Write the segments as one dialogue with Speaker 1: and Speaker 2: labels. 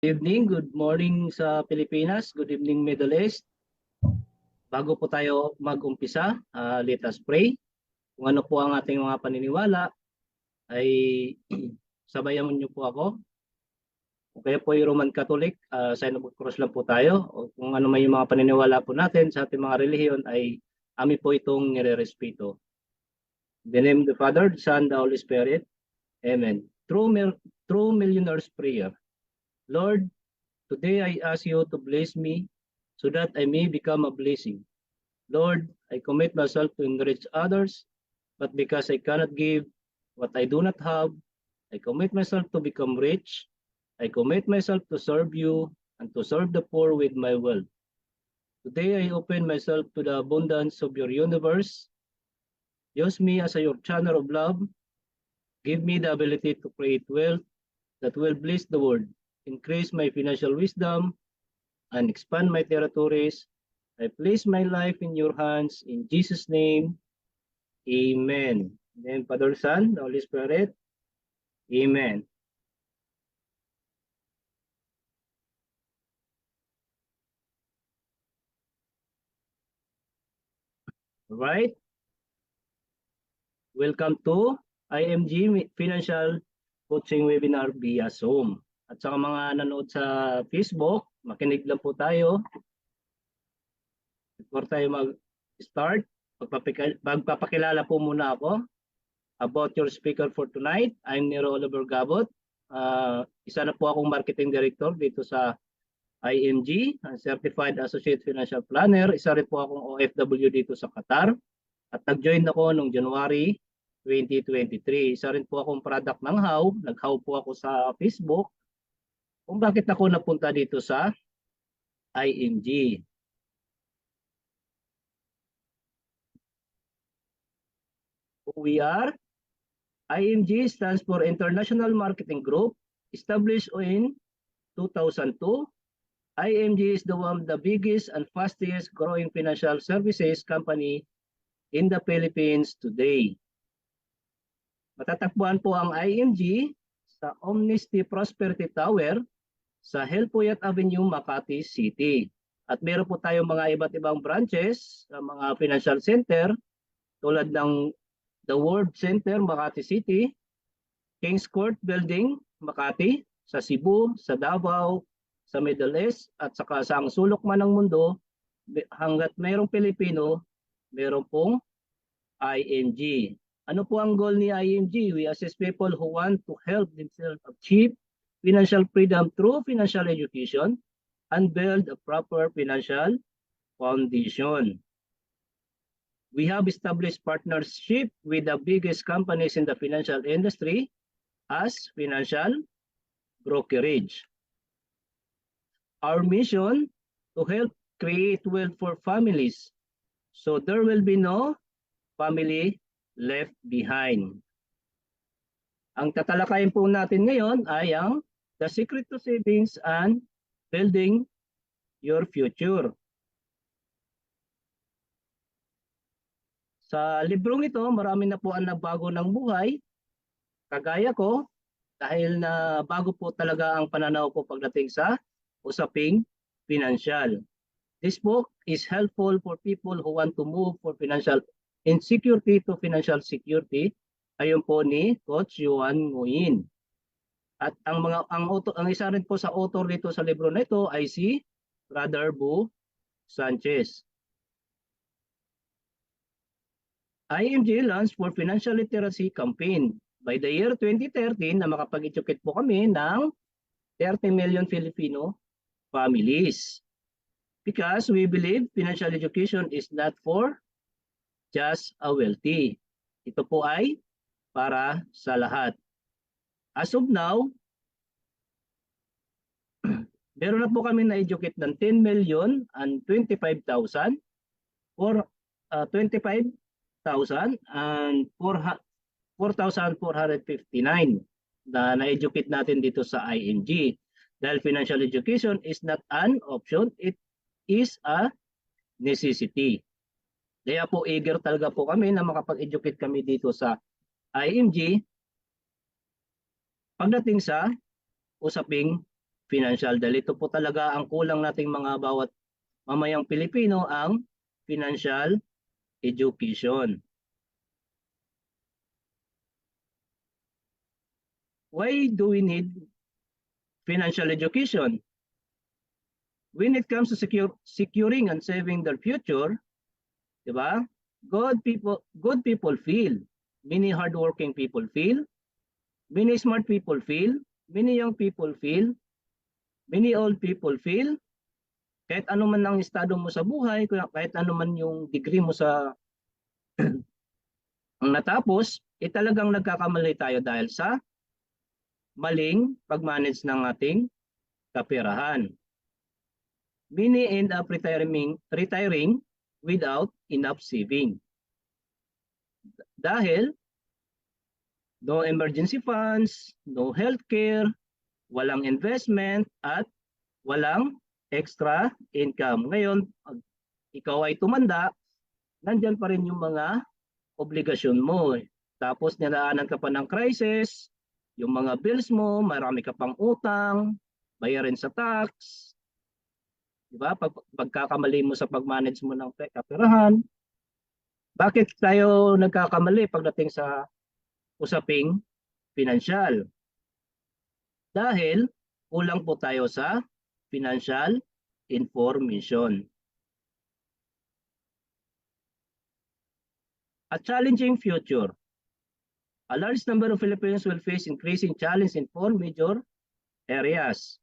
Speaker 1: Evening, good morning sa Pilipinas, good evening Middle East. Bago po tayo mag-umpisa, let us pray. Kung ano po ang ating mga paniniwala, ay sabayan niyo po ako. Kung kayo po ay Roman Catholic, sign of the cross lang po tayo. O kung ano may mga paniniwala po natin sa ating mga relihiyon, ay amin po itong nire-respeto. In the name of the Father, the Son, the Holy Spirit. Amen. True millionaire's prayer. Lord, today I ask you to bless me so that I may become a blessing. Lord, I commit myself to enrich others, but because I cannot give what I do not have, I commit myself to become rich. I commit myself to serve you and to serve the poor with my wealth. Today I open myself to the abundance of your universe. Use me as your channel of love. Give me the ability to create wealth that will bless the world, increase my financial wisdom, and expand my territories. I place my life in your hands. In Jesus' name, amen. Then Father, Son, the Holy Spirit, amen. All right. Welcome to IMG Financial Coaching Webinar via Zoom. At sa mga nanood sa Facebook, makinig lang po tayo. Before tayo mag-start, magpapakilala po muna ako about your speaker for tonight. I'm Nero Oliver Gabot. Isa na po akong marketing director dito sa IMG, Certified Associate Financial Planner. Isa rin po akong OFW dito sa Qatar. At nag-join ako noong January 2023. Isa rin po akong product ng HOW. Nag-HOW po ako sa Facebook kung bakit ako napunta dito sa IMG. Who we are? IMG stands for International Marketing Group, established in 2002. IMG is one of the biggest and fastest growing financial services company in the Philippines today. Matatagpuan po ang IMG sa Omnisty Prosperity Tower sa Helpuyat Avenue, Makati City. At meron po tayong mga iba't ibang branches sa mga financial center tulad ng The World Center, Makati City, Kings Court Building, Makati, sa Cebu, sa Davao, sa Middle East, at saka sa ang sulok man ng mundo, hanggat mayroong Pilipino, meron pong IMG. Ano po ang goal ni IMG? We assist people who want to help themselves achieve financial freedom through financial education and build a proper financial foundation. We have established partnership with the biggest companies in the financial industry as financial brokerage. Our mission to help create wealth for families so there will be no family left behind. Ang tatalakayin po natin ngayon ay ang The Secret to Savings and Building Your Future. Sa librong ito, marami na po ang nagbago ng buhay. Kagaya ko, dahil na bago po talaga ang pananaw ko pagdating sa usaping financial. This book is helpful for people who want to move for financial insecurity to financial security. Ayon po ni Coach Yuan Nguyen. At ang isa rin po sa author dito sa libro na ito ay si Brother Bu Sanchez. IMG launched for Financial Literacy Campaign. By the year 2013, na makapag-educate po kami ng 30 million Filipino families. Because we believe financial education is not for just a wealthy. Ito po ay para sa lahat. As of now, meron na po kami na-educate ng 10 million and 25,000 for 25,000 and 4,459 na na-educate natin dito sa IMG. Dahil financial education is not an option, it is a necessity. Kaya po eager talaga po kami na makapag-educate kami dito sa IMG pagdating sa usaping financial. Dahil ito po talaga ang kulang nating mga bawat mamayang Pilipino, ang financial education. Why do we need financial education? When it comes to securing and saving their future, di ba? Good people feel. Many hardworking people feel. Many smart people feel. Many young people feel. Many old people feel. Kahit ano man ang estado mo sa buhay, kahit ano man yung degree mo sa ang natapos, talagang nagkakamali tayo dahil sa maling pag-manage ng ating kaperahan. Many end up retiring without enough saving. Dahil no emergency funds, no healthcare, walang investment, at walang extra income. Ngayon, ikaw ay tumanda, nandyan pa rin yung mga obligasyon mo. Tapos nilaanan ka pa ng crisis, yung mga bills mo, marami ka pang utang, bayarin sa tax, di ba? Pagkakamali mo sa pag-manage mo ng kaperahan, bakit tayo nagkakamali pagdating sa usaping pinansyal? Dahil kulang po tayo sa financial information. A challenging future. A large number of Filipinos will face increasing challenge in 4 major areas.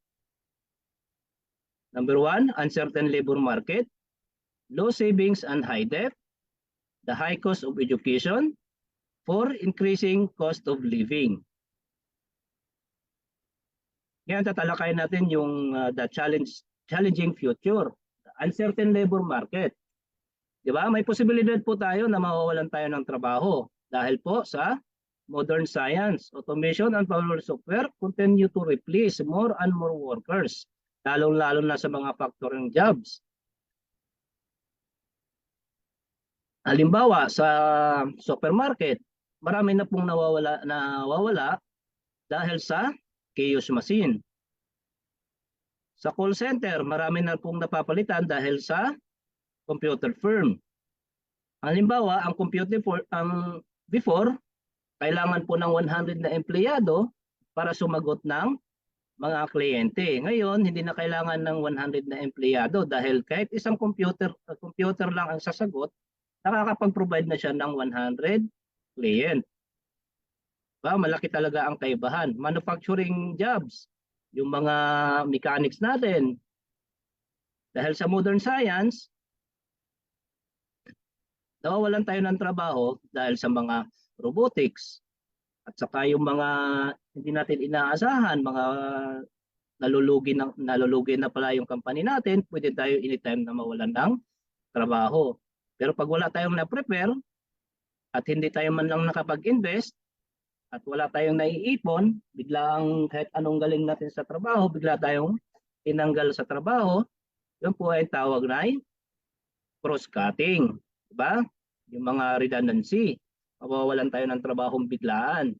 Speaker 1: Number 1, uncertain labor market, low savings and high debt, the high cost of education, 4, increasing cost of living. Ngayon tatalakayin natin yung the challenging future, the uncertain labor market. Di ba? May posibilidad po tayo na mawawalan tayo ng trabaho dahil po sa modern science, automation and power software continue to replace more and more workers, lalong-lalo na sa mga factoring jobs. Halimbawa, sa supermarket, marami na pong nawawala dahil sa chaos machine. Sa call center, marami na pong napapalitan dahil sa computer firm. Halimbawa, ang before, kailangan po ng 100 na empleyado para sumagot ng mga kliyente. Ngayon, hindi na kailangan ng 100 na empleyado dahil kahit isang computer lang ang sasagot, nakakapag-provide na siya ng 100 client. Malaki talaga ang kaibahan. Manufacturing jobs, yung mga mechanics natin, dahil sa modern science, nawawalan tayo ng trabaho dahil sa mga robotics at saka yung mga hindi natin inaasahan, mga nalulugi na pala yung company natin, pwede tayo anytime na mawalan ng trabaho. Pero pag wala tayong na-prepare at hindi tayo man lang nakapag-invest at wala tayong naiipon, biglang kahit anong galing natin sa trabaho, bigla tayong tinanggal sa trabaho, yun po ay tawag na cross-cutting. Diba? Yung mga redundancy. Mawawalan tayo ng trabahong biglaan.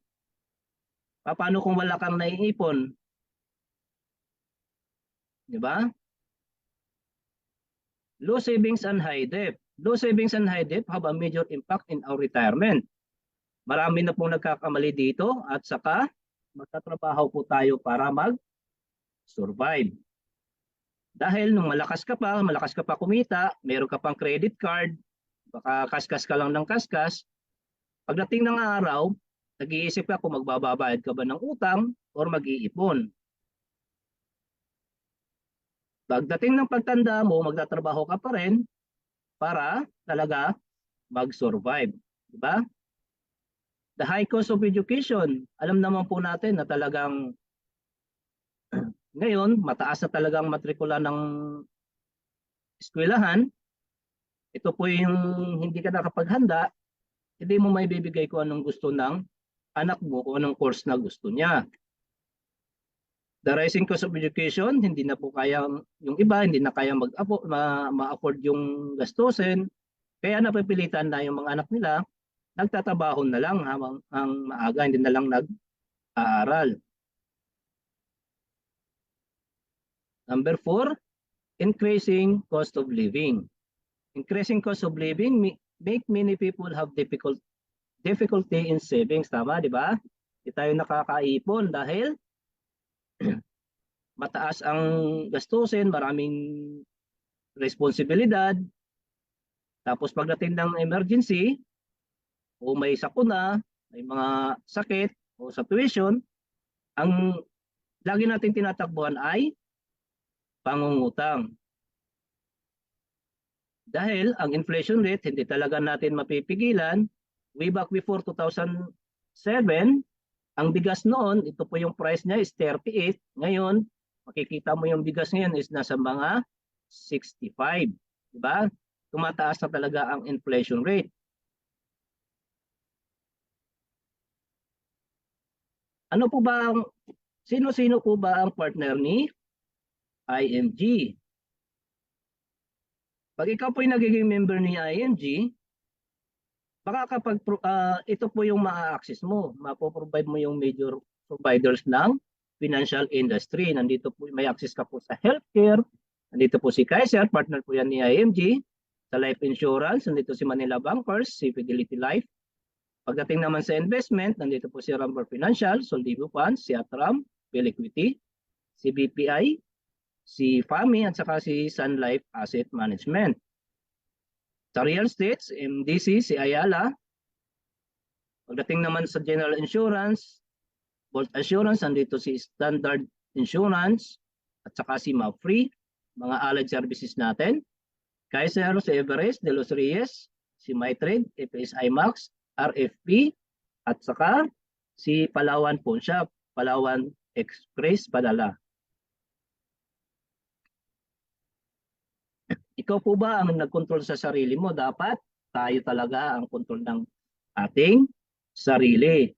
Speaker 1: Paano kung wala kang naiipon? Diba? Low savings and high debt. Low savings and high debt have a major impact in our retirement. Marami na pong nagkakamali dito at saka magtatrabaho po tayo para mag-survive. Dahil nung malakas ka pa kumita, meron ka pang credit card, baka kaskas ka lang ng kaskas, pagdating ng araw, nag-iisip ka kung magbabayad ka ba ng utang or mag-iipon. Pagdating ng pagtanda mo, magtatrabaho ka pa rin para talaga mag-survive. Diba? The high cost of education. Alam naman po natin na talagang ngayon, mataas na talagang matrikula ng eskwelahan. Ito po yung hindi ka nakapaghanda, hindi mo may bibigay kung anong gusto ng anak mo, kung anong course na gusto niya. The rising cost of education, hindi na po kaya yung iba, hindi na kaya ma-afford yung gastusin. Kaya napipilitan na yung mga anak nila, nagtatrabaho na lang habang ang maaga, hindi na lang nag-aaral. Number 4, increasing cost of living. Increasing cost of living make many people have difficulty in savings. Tama, di ba? Hindi tayo nakakaipon dahil mataas ang gastusin, maraming responsibilidad. Tapos pagdating ng emergency, o may sakuna, may mga sakit o situation, ang lagi nating tinatakbuhan ay pangungutang. Dahil ang inflation rate hindi talaga natin mapipigilan. Way back before 2007, ang bigas noon, ito po yung price niya is 38. Ngayon, makikita mo yung bigas ngayon is nasa mga 65. Diba? Tumataas na talaga ang inflation rate. Ano po ba ang, sino-sino po ba ang partner ni IMG? Pag ikaw po yung nagiging member ni IMG, baka kapag ito po yung ma-access mo, mapoprovide mo yung major providers ng financial industry. Nandito po, may access ka po sa healthcare. Nandito po si Kaiser, partner po yan ni IMG. Sa life insurance, nandito si Manila Bankers, si Fidelity Life. Pagdating naman sa investment, nandito po si Rambar Financial, Soldivo Funds, si Atram, Philiquity, si BPI, si FAMI at saka si Sun Life Asset Management. Sa real estates, MDC, si Ayala. Pagdating naman sa general insurance, Bolt Assurance, nandito si Standard Insurance at saka si Mapfre, mga allied services natin. Kaiser, si Everest, De Los Reyes, si MyTrade, FSI Max, RFP, at saka si Palawan Pawn Shop, Palawan Express Padala. Ikaw po ba ang nagkontrol sa sarili mo? Dapat tayo talaga ang kontrol ng ating sarili.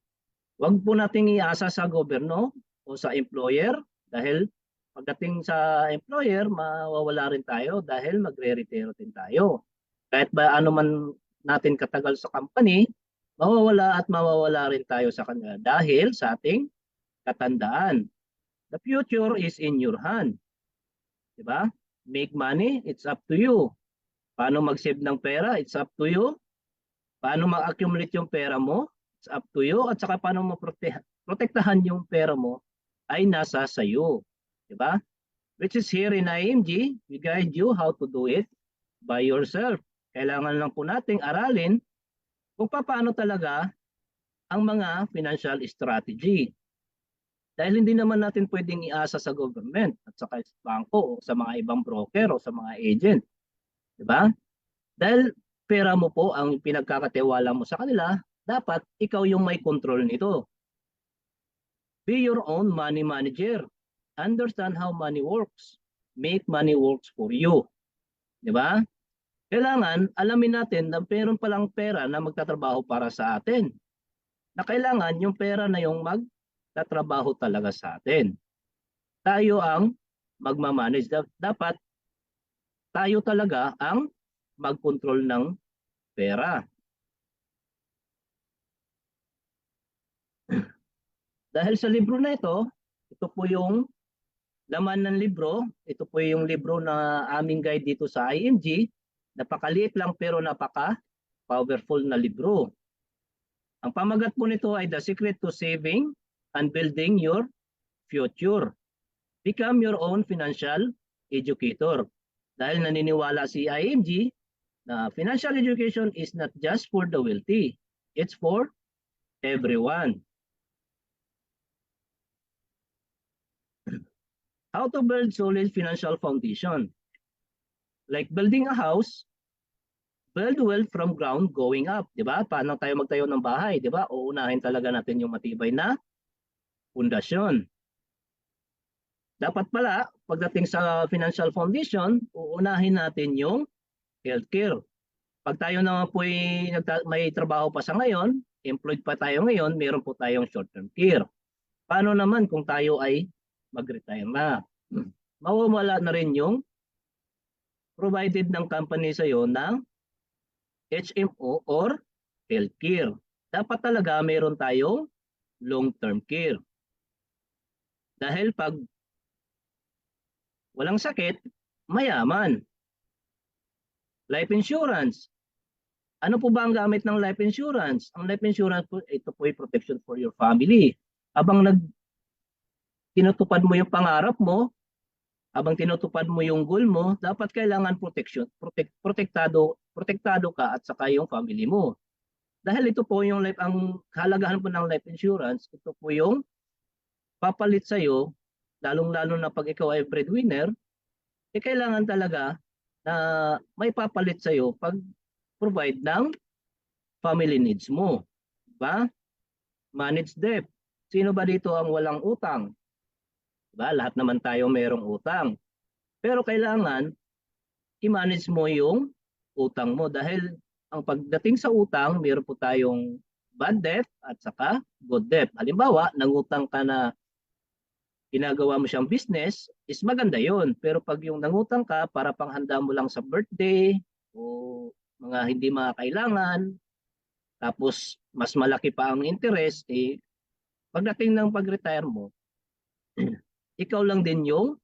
Speaker 1: Huwag po nating iasa sa gobyerno o sa employer dahil pagdating sa employer, mawawala rin tayo dahil magre-retiro din tayo. Kahit ba ano man natin katagal sa company, mawawala rin tayo sa kanila dahil sa ating katandaan. The future is in your hand. Diba? Make money, it's up to you. Paano mag-save ng pera, it's up to you. Paano mag-accumulate yung pera mo, it's up to you. At saka paano mo protektahan yung pera mo ay nasa sayo. Diba? Which is here in IMG, we guide you how to do it by yourself. Kailangan lang po nating aralin kung paano talaga ang mga financial strategy. Dahil hindi naman natin pwedeng iasa sa government at saka sa bangko o sa mga ibang broker o sa mga agent. Diba? Dahil pera mo po ang pinagkakatiwala mo sa kanila, dapat ikaw yung may control nito. Be your own money manager. Understand how money works. Make money works for you. Diba? Kailangan alamin natin na meron palang pera na magtatrabaho para sa atin. Na kailangan yung pera na yung magtatrabaho talaga sa atin. Tayo ang magmamanage. Dapat tayo talaga ang mag-control ng pera. Dahil sa libro na ito po yung laman ng libro. Ito po yung libro na aming guide dito sa IMG. Napakaliit lang pero napaka-powerful na libro. Ang pamagat po nito ay The Secret to Saving and Building Your Future. Become your own financial educator. Dahil naniniwala si IMG na financial education is not just for the wealthy. It's for everyone. How to build solid financial foundation. Like building a house, build wealth from ground going up. Diba? Paano tayo magtayo ng bahay? Diba? Uunahin talaga natin yung matibay na pundasyon. Dapat pala, pagdating sa financial foundation, uunahin natin yung healthcare. Pag tayo naman po may trabaho pa sa ngayon, employed pa tayo ngayon, meron po tayong short-term care. Paano naman kung tayo ay mag-retire na? Mawawala na rin yung provided ng company sa iyo ng HMO or healthcare. Dapat talaga mayroon tayong long-term care. Dahil pag Walang sakit, mayaman. Life insurance. Ano po ba ang gamit ng life insurance? Ang life insurance po, ito po ay protection for your family. Habang tinutupad mo yung pangarap mo, habang tinutupad mo yung goal mo, dapat kailangan protection, protektado ka at saka yung family mo. Dahil ito po yung ang kahalagahan po ng life insurance, ito po yung papalit sa iyo, lalong-lalo na pag ikaw ay breadwinner, kailangan talaga na may papalit sa iyo pag provide ng family needs mo. Diba? Manage debt. Sino ba dito ang walang utang? Diba? Lahat naman tayo mayroong utang. Pero kailangan i-manage mo yung utang mo dahil ang pagdating sa utang, mayroon po tayong bad debt at saka good debt. Halimbawa, nangutang ka na ginagawa mo siyang business, is maganda yon. Pero pag yung nangutang ka para panghanda mo lang sa birthday o mga hindi makakailangan, tapos mas malaki pa ang interest, pagdating ng pag-retire mo, ikaw lang din yung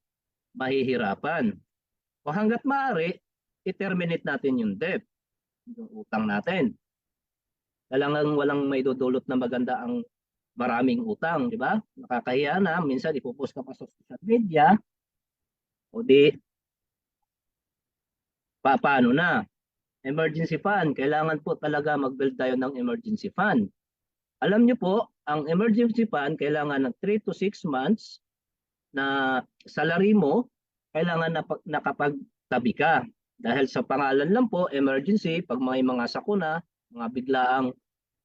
Speaker 1: mahihirapan. O hanggat maaari, i-terminate natin yung debt, yung utang natin. Talagang walang may dudulot na maganda ang maraming utang, di ba? Nakakahiya na, minsan ipopost ka pa sa social media, o di, paano na? Emergency fund, kailangan po talaga mag-build tayo ng emergency fund. Alam niyo po, ang emergency fund, kailangan ng 3 to 6 months na salary mo, kailangan na nakapagtabi ka. Dahil sa pangalan lang po, emergency, pag may mga sakuna, mga biglaang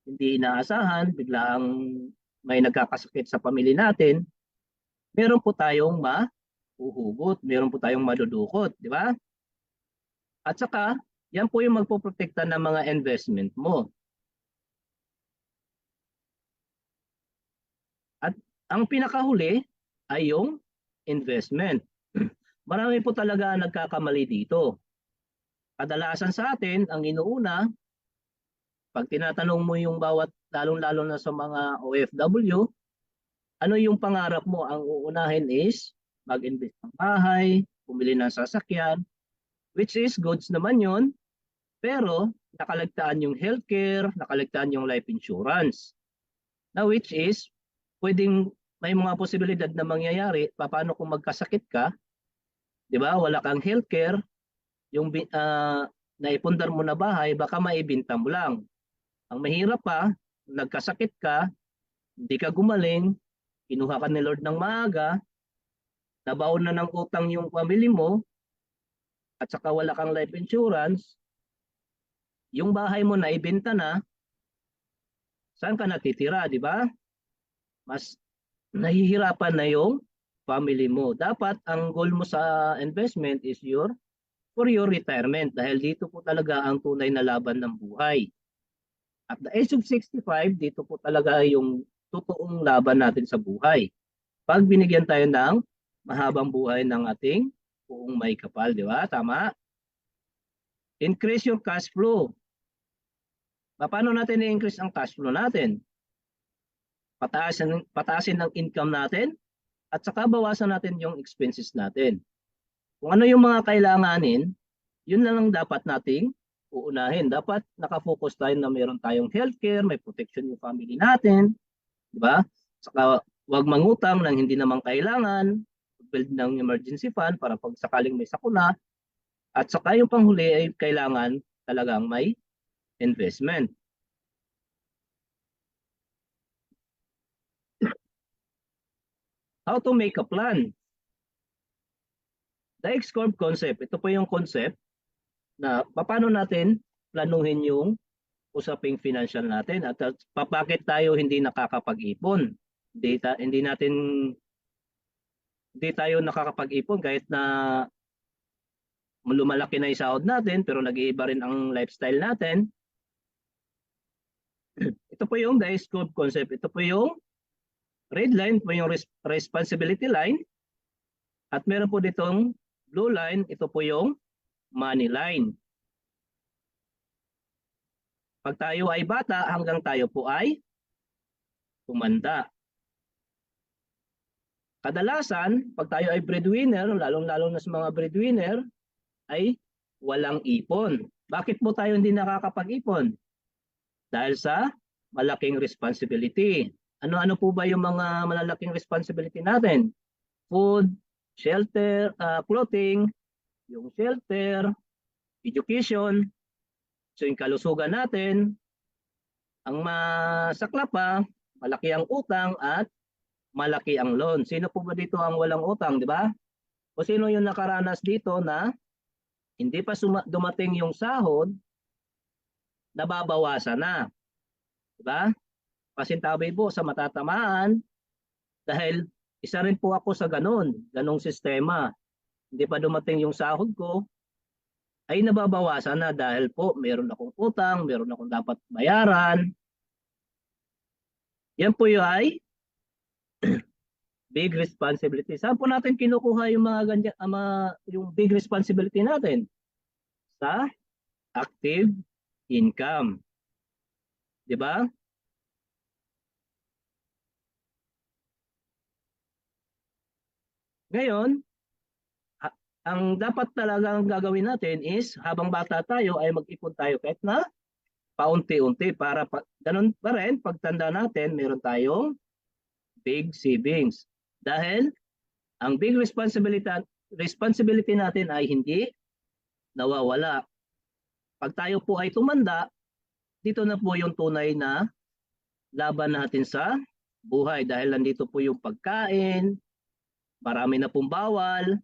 Speaker 1: hindi inaasahan, biglaang may nagkakasakit sa pamilya natin, meron po tayong mahuhugot, meron po tayong madudukot, di ba? At saka, yan po yung magpoprotekta ng mga investment mo. At ang pinakahuli ay yung investment. Marami po talaga nagkakamali dito. Kadalasan sa atin, ang inuuna, pag tinatanong mo yung bawat, lalong-lalo na sa mga OFW, ano yung pangarap mo? Ang uunahin is mag-invest ng bahay, pumili ng sasakyan, which is goods naman yon, pero nakaligtaan yung healthcare, nakaligtaan yung life insurance. Na which is, pwedeng may mga posibilidad na mangyayari, paano kung magkasakit ka, di ba? Wala kang healthcare, yung naipundar mo na bahay, baka maibinta mo lang. Ang mahirap pa, nagkasakit ka, hindi ka gumaling, kinuha ka ni Lord ng maaga, nabaon na ng utang yung family mo, at saka wala kang life insurance, yung bahay mo na ibenta na, saan ka natitira, di ba? Mas nahihirapan na yung family mo. Dapat ang goal mo sa investment is for your retirement dahil dito po talaga ang tunay na laban ng buhay. At the age of 65, dito po talaga yung totoong laban natin sa buhay. Pag binigyan tayo ng mahabang buhay ng ating buong may kapal, di ba? Tama? Increase your cash flow. Paano natin i-increase ang cash flow natin? Pataasin ang income natin at saka bawasan natin yung expenses natin. Kung ano yung mga kailanganin, yun na lang dapat nating uunahin. Dapat nakafocus tayo na mayroon tayong healthcare, may protection yung family natin, di ba? Saka wag mangutang ng hindi naman kailangan, build ng emergency fund para pag sakaling may sakuna, at saka yung panghuli ay kailangan talagang may investment. How to make a plan? The X-Corp concept, ito po yung concept na paano natin planuhin yung usaping financial natin at bakit tayo hindi nakakapag-ipon. Hindi tayo nakakapag-ipon kahit na lumalaki na yung sahod natin pero nag-iiba rin ang lifestyle natin. Ito po yung the X-Corp concept. Ito po yung red line po yung responsibility line at meron po ditong blue line, ito po yung money line. Pag tayo ay bata hanggang tayo po ay tumanda. Kadalasan, pag tayo ay breadwinner, lalong-lalo na sa mga breadwinner, ay walang ipon. Bakit po tayo hindi nakakapag-ipon? Dahil sa malaking responsibility. Ano-ano po ba yung mga malalaking responsibility natin? Food, shelter, clothing, yung shelter, education, so yung kalusugan natin, ang masakla pa, malaki ang utang at malaki ang loan. Sino po ba dito ang walang utang, di ba? O sino yung nakaranas dito na hindi pa dumating yung sahod, nababawasan na. Di ba? Pasintabi po sa matatamaan dahil isa rin po ako sa ganong sistema. Hindi pa dumating yung sahod ko, ay nababawasan na dahil po meron akong utang, meron akong dapat bayaran. Yan po yung ay big responsibility. Saan po natin kinukuha yung mga ganyan, yung big responsibility natin? Sa active income. Di ba? Ngayon, ang dapat talagang gagawin natin is habang bata tayo ay mag-ipon tayo kahit na paunti-unti para ganun pa rin pagtanda natin meron tayong big savings. Dahil ang big responsibility natin ay hindi nawawala. Pag tayo po ay tumanda, dito na po yung tunay na laban natin sa buhay dahil nandito po yung pagkain, marami na pong bawal,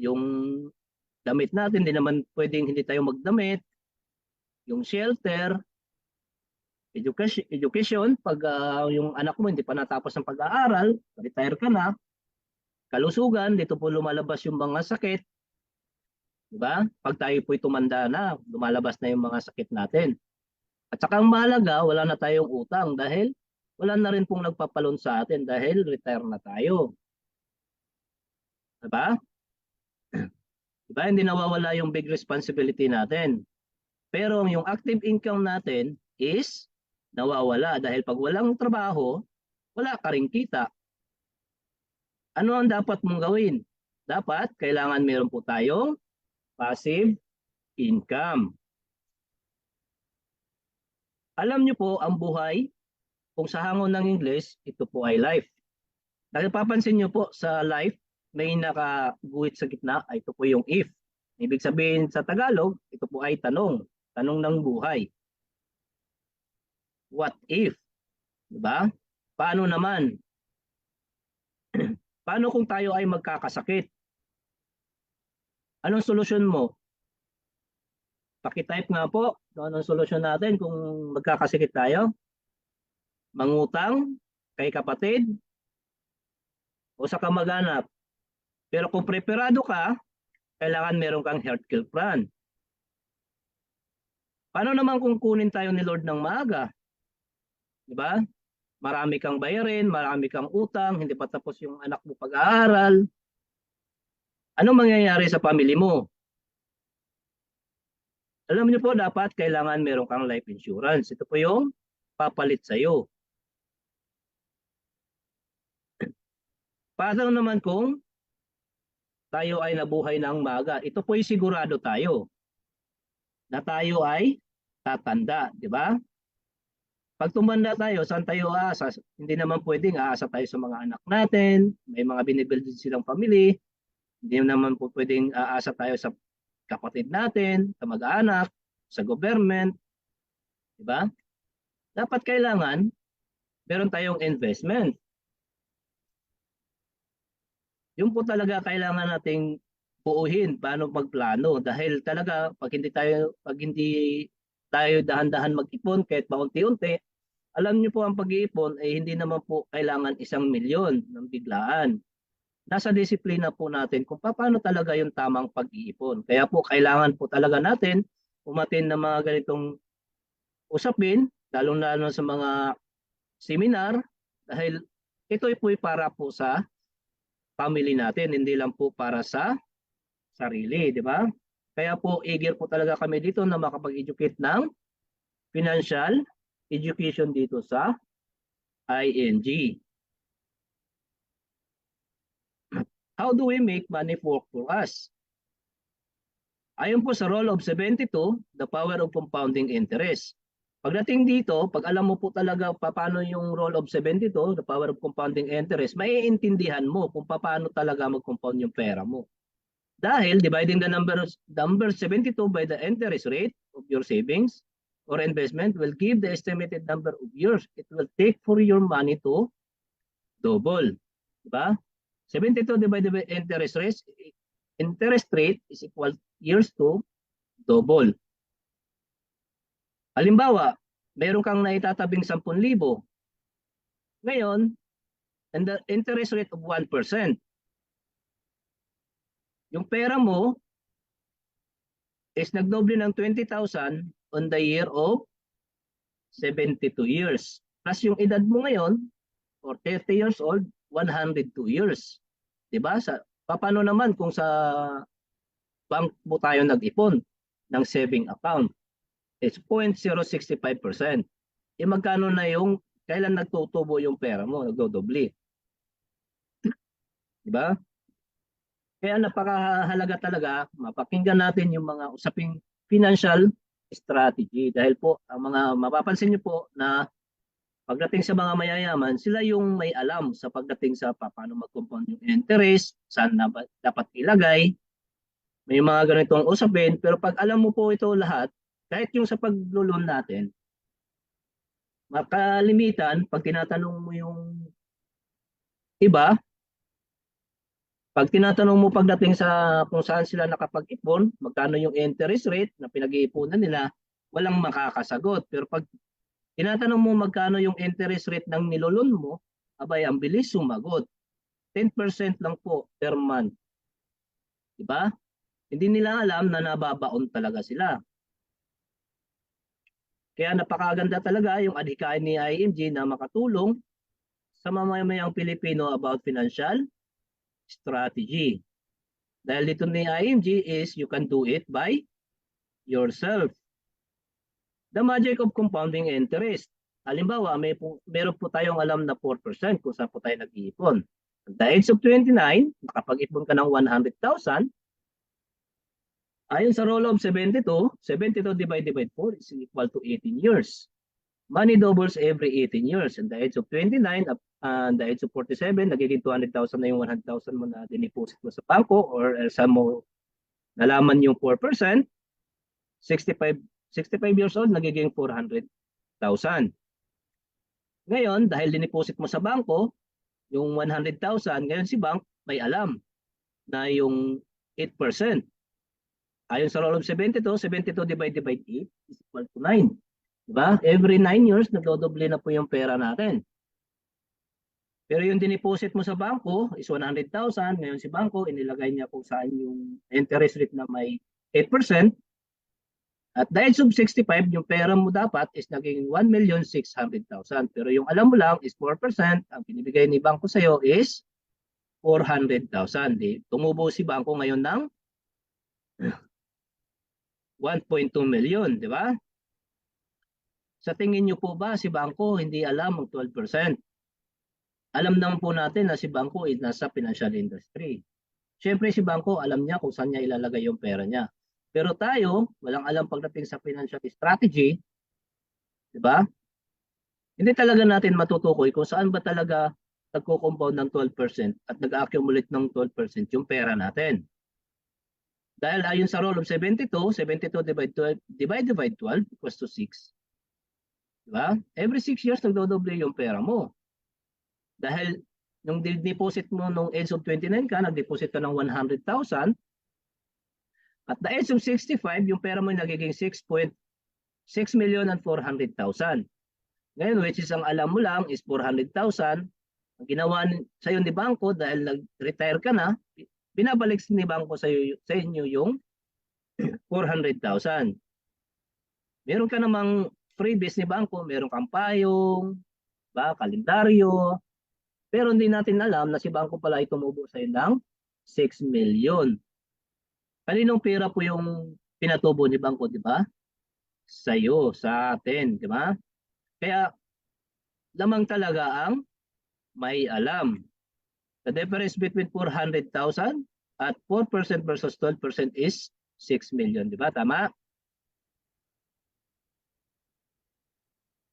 Speaker 1: yung damit natin, hindi naman pwedeng hindi tayo magdamit, yung shelter, education pag yung anak mo hindi pa natapos ng pag-aaral, retire ka na, kalusugan, dito po lumalabas yung mga sakit, di ba? Pag tayo po'y tumanda na, lumalabas na yung mga sakit natin. At saka ang mahalaga, wala na tayong utang dahil wala na rin pong nagpapalon sa atin dahil retire na tayo. Di ba? Diba? Hindi nawawala yung big responsibility natin. Pero yung active income natin is nawawala dahil pag walang trabaho, wala ka ring kita. Ano ang dapat mong gawin? Dapat kailangan meron po tayong passive income. Alam niyo po ang buhay, kung sa hangon ng English, ito po ay life. Dahil papansin niyo po sa life, may nakaguhit sa gitna, ito po yung if. Ibig sabihin sa Tagalog, ito po ay tanong ng buhay. What if? Diba? Paano naman? Paano kung tayo ay magkakasakit? Anong solusyon mo? Paki-type nga po, anong solusyon natin kung magkakasakit tayo? Mangutang kay kapatid o sa kamag-anak. Pero kung preparado ka, kailangan meron kang healthcare plan. Paano naman kung kunin tayo ni Lord ng maaga? Diba? Marami kang bayarin, marami kang utang, hindi pa tapos yung anak mo pag-aaral. Anong mangyayari sa family mo? Alam niyo po, dapat kailangan meron kang life insurance. Ito po yung papalit sa'yo. Paano naman kung tayo ay nabuhay ng maaga? Ito po yung sigurado tayo na tayo ay tatanda, di ba? Pag tumanda tayo, saan tayo aasa? Hindi naman pwedeng aasa tayo sa mga anak natin, may mga binibuild din silang family, hindi naman po pwedeng aasa tayo sa kapatid natin, sa mag-anak, sa government, di ba? Dapat kailangan meron tayong investment. Yung po talaga kailangan nating buuhin paano magplano dahil talaga pag hindi tayo dahan-dahan mag-ipon kahit paunti-unti, alam niyo po ang pag-iipon ay hindi naman po kailangan 1,000,000 ng biglaan. Nasa disiplina po natin kung paano talaga yung tamang pag-iipon. Kaya po kailangan po talaga natin umattend ng mga ganitong usapin, lalong-lalo sa mga seminar dahil ito po para po sa family natin, hindi lang po para sa sarili, di ba? Kaya po eager po talaga kami dito na makapag-educate ng financial education dito sa ING. how do we make money work for us? Ayon po sa rule of 72, the power of compounding interest. Pagdating dito, pag alam mo po talaga paano yung rule of 72, the power of compounding interest, maiintindihan mo kung paano talaga mag-compound yung pera mo. Dahil dividing the number 72 by the interest rate of your savings or investment will give the estimated number of years it will take for your money to double. Diba? 72 divided by interest rate is equal years to double. Halimbawa, mayroon kang naitatabing 10,000. Ngayon, and the interest rate of 1%. Yung pera mo is nagdoble ng 20,000 on the year of 72 years. Plus yung edad mo ngayon, or 30 years old, 102 years. Diba? Paano naman kung sa bank mo tayo nag-ipon ng saving account? It's 0.065%. E magkano na yung kailan nagtutubo yung pera mo, nagdodoble? Diba? Kaya napakahalaga talaga mapakinggan natin yung mga usaping financial strategy. Dahil po, ang mga mapapansin niyo po na pagdating sa mga mayayaman, sila yung may alam sa pagdating sa paano mag-compound yung interest, saan dapat ilagay. May mga ganitong usapin, pero pag alam mo po ito lahat, kahit yung sa paglo-loan natin, makalimitan, pag tinatanong mo yung iba, pag tinatanong mo pagdating sa kung saan sila nakapag-ipon, magkano yung interest rate na pinag-iipunan nila, walang makakasagot. Pero pag tinatanong mo magkano yung interest rate ng nilolon mo, abay, ang bilis sumagot. 10% lang po per month. Diba? Hindi nila alam na nababaon talaga sila. Kaya napakaganda talaga yung adhikain ni IMG na makatulong sa mamamayang Pilipino about financial strategy. Dahil dito ni IMG is you can do it by yourself. The magic of compounding interest. Halimbawa, meron po tayong alam na 4% kung saan po tayo nag-iipon. At the age of 29, nakapag-ipon ka ng 100,000, ayon sa rule of 72, 72 divided by 4 is equal to 18 years. Money doubles every 18 years. And the age of 29, and the age of 47, nagiging 200,000 na yung 100,000 mo na diniposit mo sa bangko or sa mo nalaman yung 4%, 65 years old, nagiging 400,000. Ngayon, dahil diniposit mo sa bangko, yung 100,000, ngayon si bank may alam na yung 8%. Ayon sa rule of 72, 72 divided by 8 is equal to 9. Diba? Every 9 years, nagdodoble na po yung pera natin. Pero yung diniposit mo sa bangko is 100,000. Ngayon si bangko, inilagay niya kung saan yung interest rate na may 8%. At the age of 65, yung pera mo dapat is naging 1,600,000. Pero yung alam mo lang is 4%. Ang binibigay ni bangko sa'yo is 400,000. Tumubo si bangko ngayon ng 1.2 million, di ba? Sa tingin niyo po ba si bangko hindi alam ang 12%? Alam naman po natin na si bangko ay nasa financial industry. Siyempre si bangko alam niya kung saan niya ilalagay yung pera niya. Pero tayo, walang alam pagdating sa financial strategy, di ba? Hindi talaga natin matutukoy kung saan ba talaga nagko-compound ng 12% at nag-accumulate ng 12% yung pera natin. Dahil ayon sa rule of 72, 72 divided by 12 equals to 6. Diba? Every 6 years, nagdodoble yung pera mo. Dahil nung deposit mo nung age of 29 ka, nag-deposit ka ng 100,000. At the age of 65, yung pera mo nagiging 6.6 million and 400,000. Ngayon, which is ang alam mo lang is 400,000. Ang ginawa sa'yo ni bangko dahil nag-retire ka na, binabalik ni bangko sa inyo yung 400,000. Meron ka namang freebies ni bangko, meron kang payong, ba, kalendaryo, pero hindi natin alam na si bangko pala ay tumubo sa ng 6 million. Kaninong pera po yung pinatubo ni bangko, di ba? Sa'yo, sa atin, di ba? Kaya lamang talaga ang may alam. The difference between 400,000 at 4% versus 12% is 6 million. Di ba? Tama?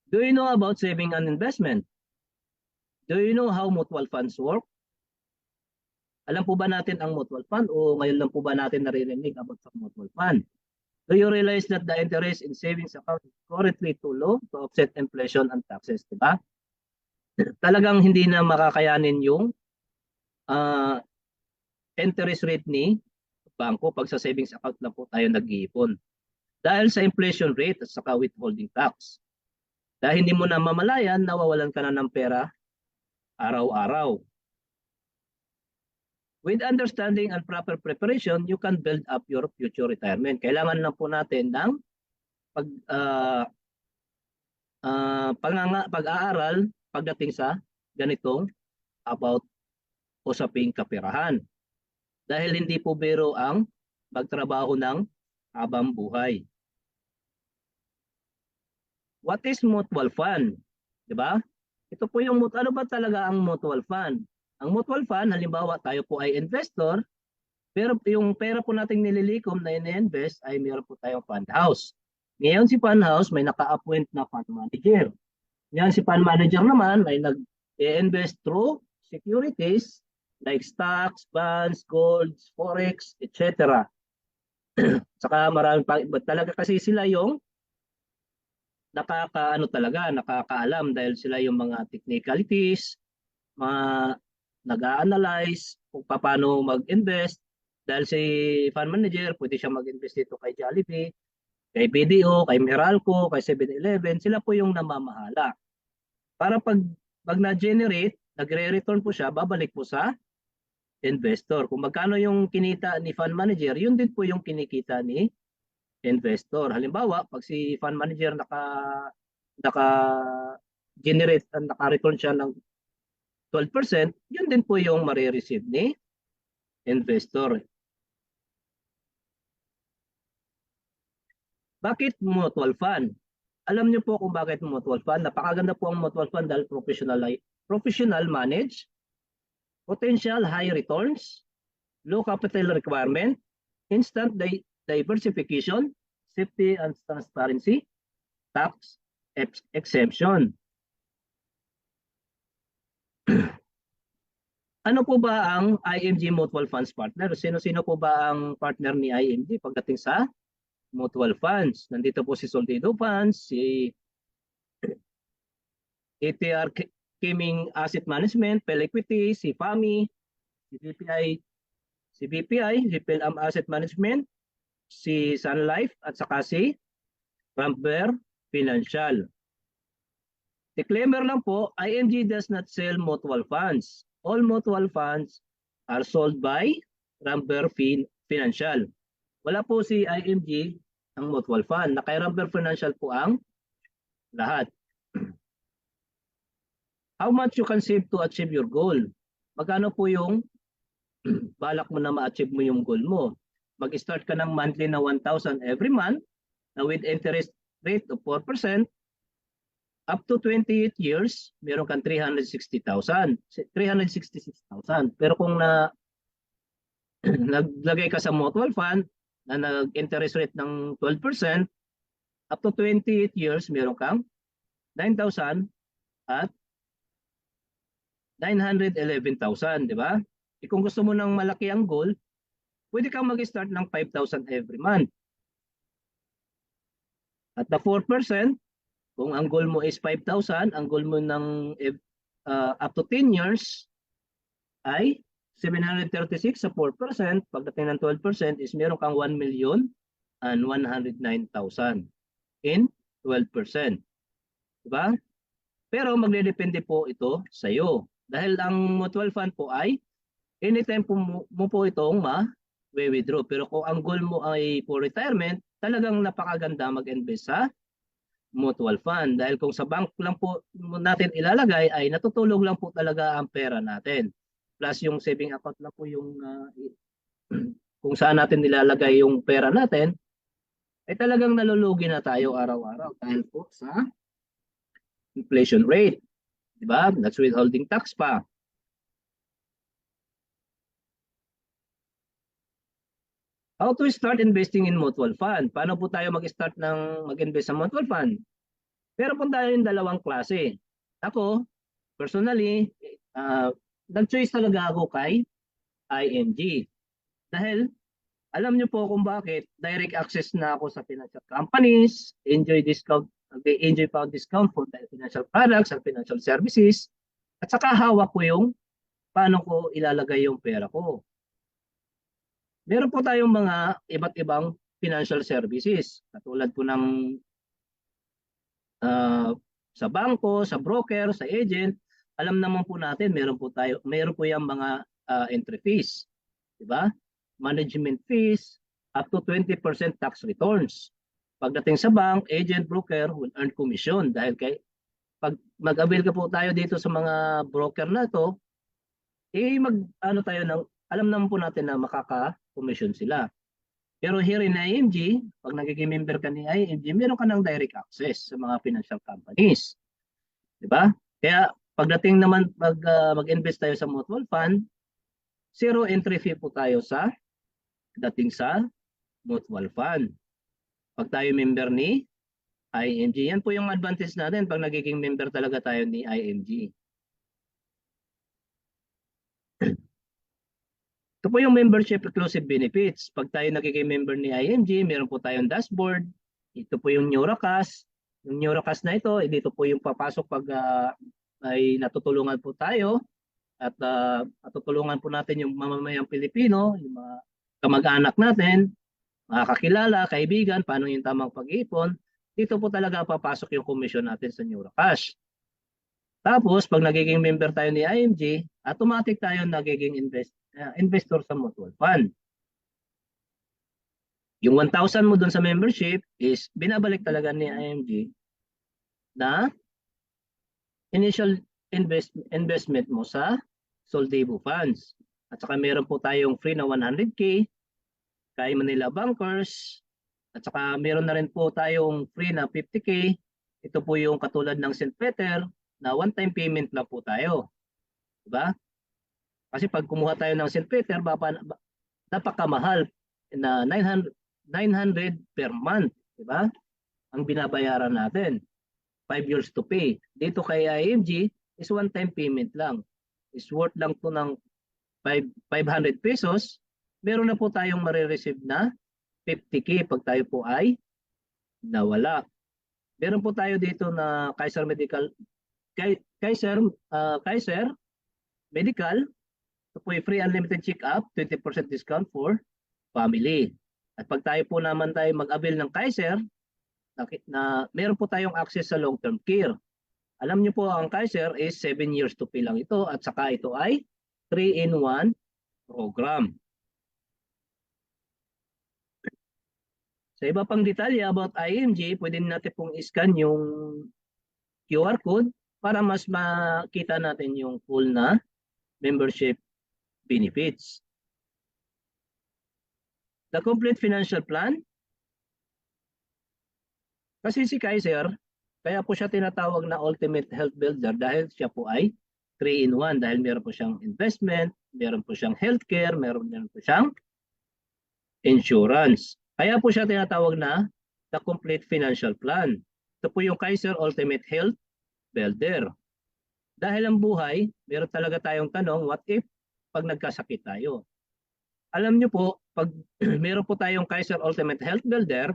Speaker 1: Do you know about saving and investment? Do you know how mutual funds work? Alam po ba natin ang mutual fund o ngayon lang po ba natin naririnig about sa mutual fund? Do you realize that the interest in savings account is currently too low to offset inflation and taxes? Diba? Talagang hindi na makakayanin yung interest rate ni bangko pag sa savings account lang po tayo nag-iipon. Dahil sa inflation rate at saka withholding tax. Dahil hindi mo na mamalayan, nawawalan ka na ng pera araw-araw. With understanding and proper preparation, you can build up your future retirement. Kailangan lang po natin ng pag-aaral pagdating sa ganitong about usaping kapirahan. Dahil hindi po biro ang magtrabaho ng habang buhay. What is mutual fund? Diba? Ito po yung ano ba talaga ang mutual fund? Ang mutual fund, halimbawa tayo po ay investor, pero yung pera po nating nililikom na in-invest ay meron po tayong fund house. Ngayon si fund house may naka-appoint na fund manager. Ngayon si fund manager naman ay nag-invest through securities like stocks, bonds, golds, forex, etc. Saka marami pa talaga kasi sila yung nakakaalam dahil sila yung mga technicalities, mga nag-a-analyze kung paano mag-invest. Dahil si fund manager, pwede siya mag-invest dito kay Jollibee, kay BDO, kay Meralco, kay 7-Eleven, sila po yung namamahala. Para pag na-generate, nagre-return po siya, babalik po sa investor. Kung magkano yung kinita ni fund manager, yun din po yung kinikita ni investor. Halimbawa, pag si fund manager naka-generate at naka-return siya ng 12%, yun din po yung marireceive ni investor. Bakit mutual fund? Alam niyo po kung bakit mutual fund. Napakaganda po ang mutual fund dahil professional manage, potential high returns, low capital requirement, instant diversification, safety and transparency, tax exemption. Ano po ba ang IMG Mutual Funds partner? Sino-sino po ba ang partner ni IMG pagdating sa mutual funds? Nandito po si Soldido Funds, si ATR Kiming Asset Management, Pelequity, si FAMI, si BPI, si PhilAm Asset Management, si Sun Life at saka si Ramper Financial. Disclaimer lang po, IMG does not sell mutual funds. All mutual funds are sold by Ramper Financial. Wala po si IMG ang mutual fund. Na kay Ramper Financial po ang lahat. How much you can save to achieve your goal? Magkano po yung balak mo na ma-achieve mo yung goal mo? Mag-start ka ng monthly na 1,000 every month na with interest rate of 4%. Up to 28 years, meron kang 366,000. Pero kung naglagay ka sa mutual fund na nag-interest rate ng 12%, up to 28 years, meron kang 9,000 at 911,000, di ba? Kung gusto mo ng malaki ang goal, pwede kang mag-start ng 5,000 every month. At the 4%, kung ang goal mo is 5,000, ang goal mo ng up to 10 years ay 736 sa 4%. Pagdating ng 12% is meron kang 1,109,000 in 12%. Diba? Pero magdedepende po ito sa iyo. Dahil ang mutual fund po ay anytime mo po itong ma-withdraw. Pero kung ang goal mo ay for retirement, talagang napakaganda mag-invest sa mutual fund dahil kung sa bank lang po natin ilalagay ay natutulog lang po talaga ang pera natin. Plus yung saving account lang po yung kung saan natin nilalagay yung pera natin ay talagang nalulugi na tayo araw-araw dahil po sa inflation rate. Di ba? That's withholding tax pa. How to start investing in mutual fund? Paano po tayo mag-start ng mag-invest sa mutual fund? Pero po tayo yung dalawang klase. Ako, personally, nag-choice talaga ako kay ING. Dahil alam niyo po kung bakit direct access na ako sa financial companies, enjoy pa discount for the financial products and financial services, at saka hawak ko yung paano ko ilalagay yung pera ko. Meron po tayong mga iba't ibang financial services. Katulad po ng sa bangko, sa broker, sa agent. Alam naman po natin, meron po yung mga entry fees. Diba? Management fees, up to 20% tax returns. Pagdating sa bank, agent, broker will earn commission dahil pag mag-avail ka po tayo dito sa mga broker na to, alam naman po natin na makaka-commission sila. Pero here in IMG, pag nagiging member ka ni IMG, meron ka ng direct access sa mga financial companies. Diba? Kaya pagdating naman mag-invest tayo sa mutual fund, zero entry fee po tayo dating sa mutual fund. Pag tayo member ni IMG, yan po yung advantage natin pag nagiging member talaga tayo ni IMG. Ito po yung membership exclusive benefits. Pag tayo nagiging member ni IMG, meron po tayong dashboard. Ito po yung Neurocast. Yung Neurocast na ito, dito po yung papasok pag ay natutulungan po tayo at natutulungan po natin yung mamamayang Pilipino, yung mga kamag-anak natin, mga kakilala, kaibigan, paano yung tamang pag-iipon. Dito po talaga papasok yung commission natin sa Neurocast. Tapos, pag nagiging member tayo ni IMG, automatic tayo nagiging investor sa mutual fund. Yung 1,000 mo dun sa membership is binabalik talaga ni IMG na initial investment mo sa Soldevo funds. At saka meron po tayong free na 100K kay Manila Bankers. At saka meron na rin po tayong free na 50K. Ito po yung katulad ng St. Peter na one-time payment lang po tayo. Diba? Kasi pag kumuha tayo ng St. Peter, napakamahal na 900 per month. Diba? Ang binabayaran natin. 5 years to pay. Dito kay IMG is one-time payment lang. Is worth lang to ng 500 pesos. Meron na po tayong marireceive na 50K pag tayo po ay nawala. Meron po tayo dito na Kaiser Medical. Ito po ay free unlimited check-up, 20% discount for family. At pag tayo po naman tayo mag-avail ng Kaiser, meron po tayong access sa long-term care. Alam niyo po ang Kaiser is 7 years to pay lang ito at saka ito ay 3-in-1 program. Sa iba pang detalye about IMG, pwede natin pong i-scan yung QR code para mas makita natin yung full na membership benefits. The complete financial plan. Kasi si Kaiser, kaya po siya tinatawag na Ultimate Health Builder dahil siya po ay 3-in-1 dahil meron po siyang investment, meron po siyang healthcare, meron po siyang insurance. Kaya po siya tinatawag na the complete financial plan. Ito po yung Kaiser Ultimate Health Builder. Dahil ang buhay, meron talaga tayong tanong, what if pag nagkasakit tayo? Alam niyo po, pag meron po tayong Kaiser Ultimate Health Builder,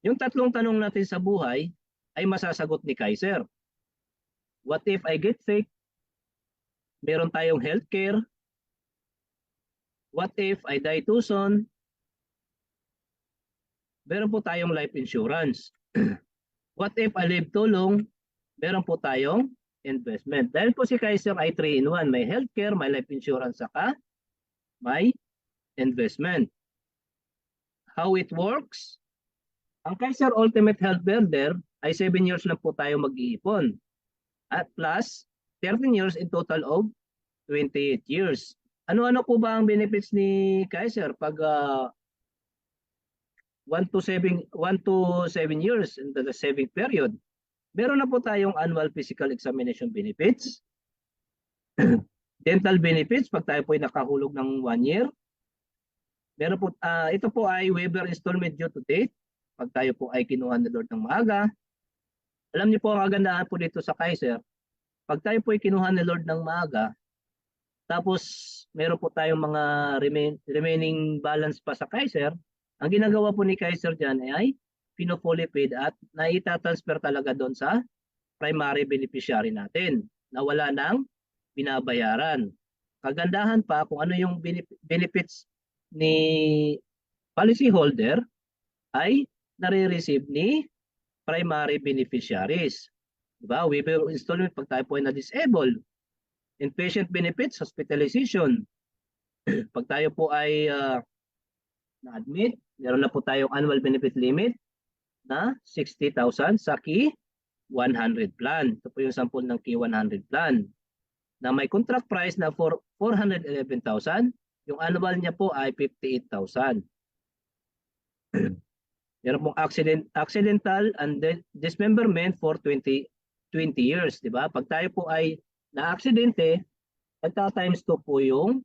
Speaker 1: yung tatlong tanong natin sa buhay ay masasagot ni Kaiser. What if I get sick? Meron tayong healthcare. What if I die too soon? Meron po tayong life insurance. What if I live too long? Meron po tayong investment. Dahil po si Kaiser ay 3-in-1. May healthcare, may life insurance, saka may investment. How it works? Ang Kaiser Ultimate Health Builder ay 7 years lang po tayo mag-iipon. At plus, 13 years in total of 28 years. Ano-ano po ba ang benefits ni Kaiser pag 1 to 7 years in the saving period? Meron na po tayong annual physical examination benefits, dental benefits pag tayo po ay nakahulog ng 1 year, Meron po, ito po ay waiver installment due to date. Pag tayo po ay kinuha ni Lord ng maaga. Alam niyo po ang kagandahan po dito sa Kaiser. Pag tayo po ay kinuha ni Lord ng maaga, tapos meron po tayong mga remaining balance pa sa Kaiser, ang ginagawa po ni Kaiser dyan ay pino-fully paid at naitatransfer talaga doon sa primary beneficiary natin na wala nang binabayaran. Kagandahan pa kung ano yung benefits ni policyholder ay nare-receive ni primary beneficiaries. Diba? Waiver installment pag tayo po ay na-disable. Inpatient benefits, hospitalization. Pag tayo po ay na-admit, meron na po tayong annual benefit limit na 60,000 sa Key 100 plan. Ito po yung sample ng Key 100 plan na may contract price na for 411,000. Yung annual niya po ay 58,000. Meron pong accidental and dismemberment for 20 years, di ba? Pag tayo po ay na-aksidente, times 2 po yung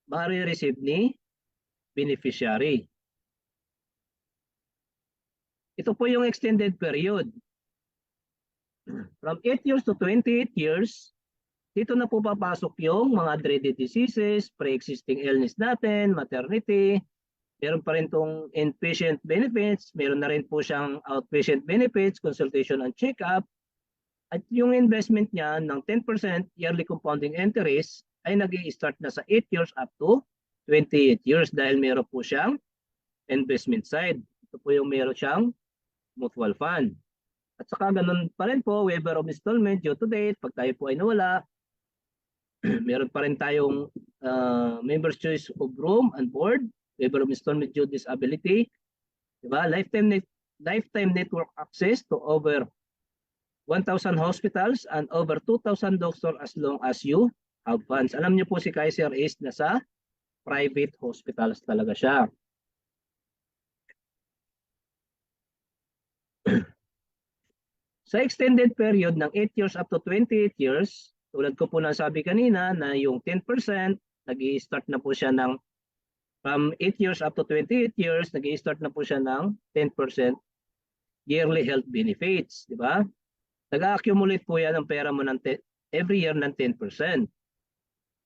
Speaker 1: ma-receive ni beneficiary. Ito po yung extended period. From 8 years to 28 years, dito na po papasok yung mga dreaded diseases, pre-existing illness natin, maternity. Meron pa rin itong inpatient benefits, meron na rin po siyang outpatient benefits, consultation and check-up. At yung investment niya ng 10% yearly compounding interest ay nag-i-start na sa 8 years up to 28 years dahil meron po siyang investment side. Ito po yung meron siyang mutual fund. At saka ganun pa rin po, waiver of installment due to date, pag tayo po ay nawala, meron pa rin tayong member's choice of room and board, waiver of installment due disability, diba? Lifetime network access to over 1,000 hospitals and over 2,000 doctors as long as you have funds. Alam niyo po si Kaiser is nasa private hospitals talaga siya. Sa extended period ng 8 years up to 28 years, tulad ko po na sabi kanina na yung 10%, nag-i-start na po siya ng from 8 years up to 28 years, nag-i-start na po siya ng 10% yearly health benefits, di ba? Nag-accumulate po yan ng pera mo ng every year ng 10%.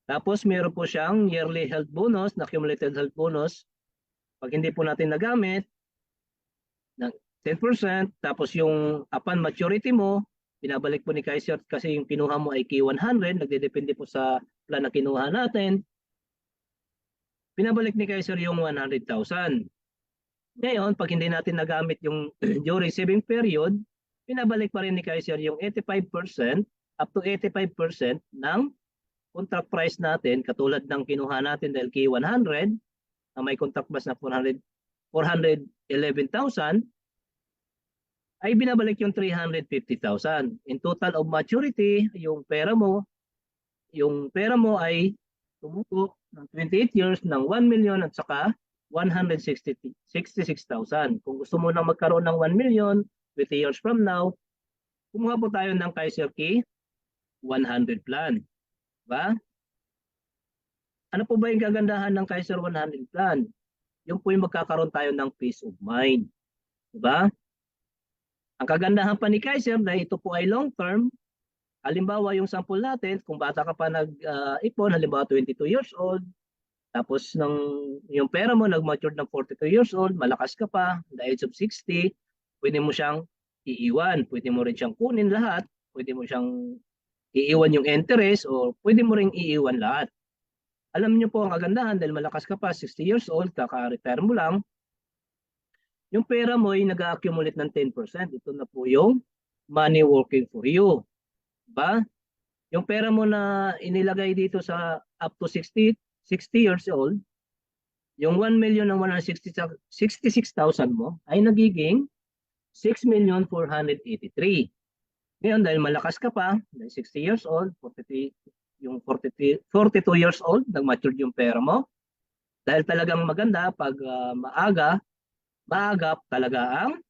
Speaker 1: Tapos meron po siyang yearly health bonus, na accumulated health bonus. Pag hindi po natin nagamit, ng 10%, tapos yung upon maturity mo, binabalik po ni Kaiser kasi yung kinuha mo ay K100, nagdedepende po sa plan na kinuha natin. Binabalik ni Kaiser yung 100,000. Ngayon, pag hindi natin nagamit yung during saving period, binabalik pa rin ni Kaiser yung 85%, up to 85% ng contract price natin, katulad ng kinuha natin dahil K100, na may contract price na 411,000, ay binabalik yung 350,000. In total of maturity, yung pera mo ay tumutok ng 28 years ng 1 million at saka 166,000. Kung gusto mo nang magkaroon ng 1 million 20 years from now, kumuha po tayo ng Kaiser Key 100 plan. Diba? Ano po ba yung kagandahan ng Kaiser 100 plan? Yung po yung magkakaroon tayo ng peace of mind. Diba? Ang kagandahan pa ni Kaiser na ito po ay long term. Halimbawa yung sample natin, kung bata ka pa nag-ipon, halimbawa 22 years old, tapos yung pera mo nag-mature ng 42 years old, malakas ka pa, the age of 60, pwede mo siyang iiwan, pwede mo rin siyang kunin lahat, pwede mo siyang iiwan yung interest o pwede mo rin iiwan lahat. Alam niyo po ang kagandahan dahil malakas ka pa, 60 years old, kaka-retire mo lang, yung pera mo ay nag-accumulate ng 10%. Ito na po yung money working for you. Diba? Yung pera mo na inilagay dito sa up to 60 years old, yung 1,166,000 mo ay nagiging 6,483,000. Ngayon dahil malakas ka pa, dahil 60 years old, 42 years old, nag-mature yung pera mo. Dahil talagang maganda pag maagap talaga ang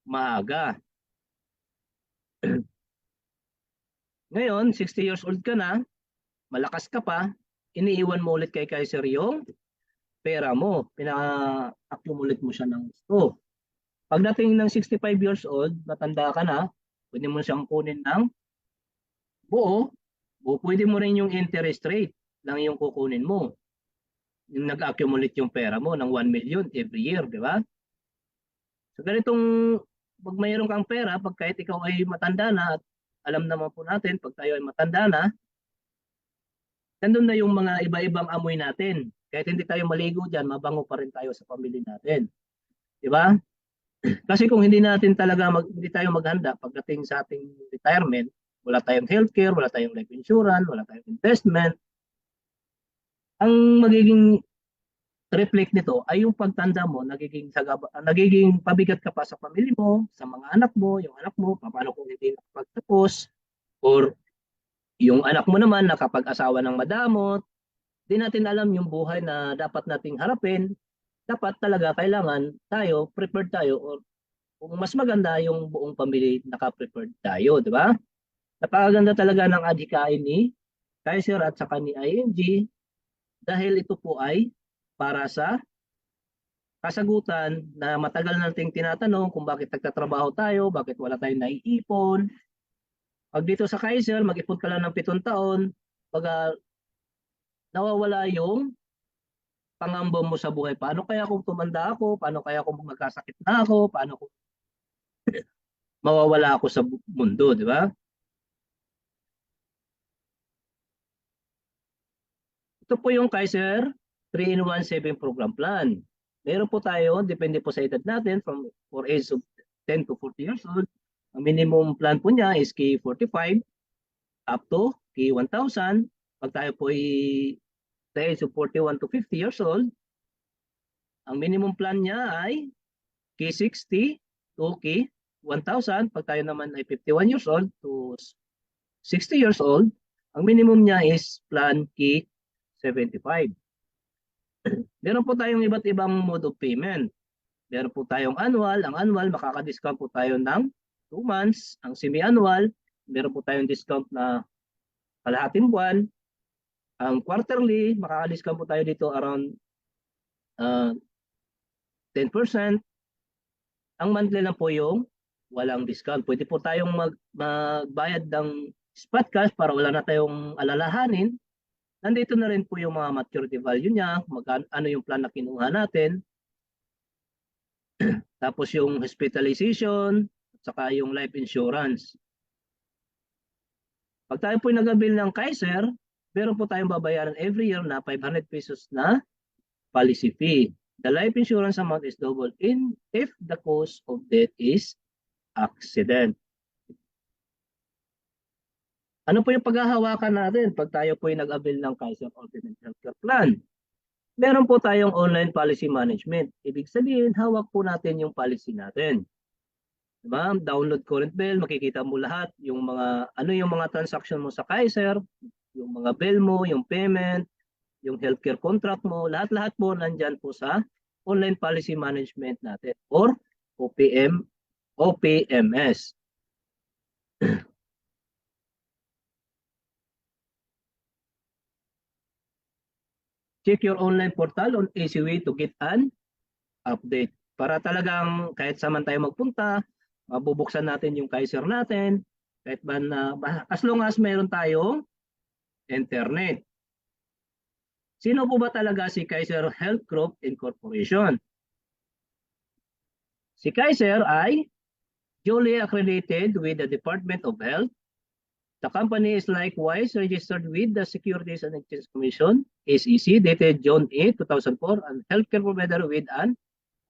Speaker 1: maaga. Ngayon, 60 years old ka na, malakas ka pa, iniiwan mo ulit kay Kaiser yung pera mo. Pina-accumulate mo siya ng gusto. Pagdating ng 65 years old, matanda ka na, pwede mo siyang kunin ng buo, o pwede mo rin yung interest rate lang yung kukunin mo. Yung nag-accumulate yung pera mo ng 1 million every year, di ba? So ganitong, pag mayroon kang pera, pag kahit ikaw ay matanda na, at alam naman po natin, pag tayo ay matanda na, nandun na yung mga iba-ibang amoy natin. Kahit hindi tayo maligo dyan, mabango pa rin tayo sa pamilya natin. Di ba? Kasi kung hindi natin talaga, hindi tayo maghanda pagdating sa ating retirement, wala tayong healthcare, wala tayong life insurance, wala tayong investment, ang magiging reflect nito ay yung pagtanda mo, nagiging pabigat ka pa sa pamilya mo, sa mga anak mo, yung anak mo, paano kung hindi nakapagtapos, or yung anak mo naman nakapag-asawa ng madamot, di natin alam yung buhay na dapat nating harapin. Dapat talaga kailangan tayo, prepared tayo, or kung mas maganda yung buong pamilya naka-prepared tayo, di ba? Napakaganda talaga ng adhikain ni Kaiser at saka ni ING dahil ito po ay para sa kasagutan na matagal nating tinatanong kung bakit nagtatrabaho tayo, bakit wala tayong naiipon. Pag dito sa Kaiser, mag-ipon ka lang ng 7 taon, pag nawawala yung pangamba mo sa buhay. Paano kaya kung tumanda ako? Paano kaya kung magkasakit na ako? Paano kung mawawala ako sa mundo, di ba? Ito po yung Kaiser 3-in-1 saving program plan. Meron po tayo, depende po sa edad natin, from for age of 10 to 40 years old. Ang minimum plan po niya is K45 up to K1000. Pag tayo po ay sa age of 41 to 50 years old, ang minimum plan niya ay K60 to K1000. Pag tayo naman ay 51 years old to 60 years old, ang minimum niya is plan K75. Meron po tayong iba't ibang mode of payment. Meron po tayong annual. Ang annual, makaka-discount po tayo ng 2 months. Ang semi-annual, meron po tayong discount na kalahating buwan. Ang quarterly, makaka-discount po tayo dito around 10%. Ang monthly lang po yung walang discount. Pwede po tayong magbayad ng spot cash para wala na tayong alalahanin. Nandito na rin po yung mga maturity value niya, ano yung plan na kinuha natin. Tapos yung hospitalization, at saka yung life insurance. Pag tayo po nag-avail ng Kaiser, meron po tayong babayaran every year na 500 pesos na policy fee. The life insurance amount is doubled in if the cause of death is accident. Ano po yung paghahawakan natin pag tayo po yung nag-avail ng Kaiser Ultimate Healthcare Plan? Meron po tayong online policy management. Ibig sabihin, hawak po natin yung policy natin. Diba? Download current bill, makikita mo lahat yung mga yung mga transaction mo sa Kaiser, yung mga bill mo, yung payment, yung healthcare contract mo, lahat-lahat po nandyan po sa online policy management natin or OPMS. Check your online portal on easy way to get an update. Para talagang kahit saan tayo magpunta, mabubuksan natin yung Kaiser natin, kahit ba na, as long as meron tayong internet. Sino po ba talaga si Kaiser Health Group Incorporation? Si Kaiser ay duly accredited with the Department of Health. The company is likewise registered with the Securities and Exchange Commission, SEC, dated June 8, 2004, and healthcare provider with an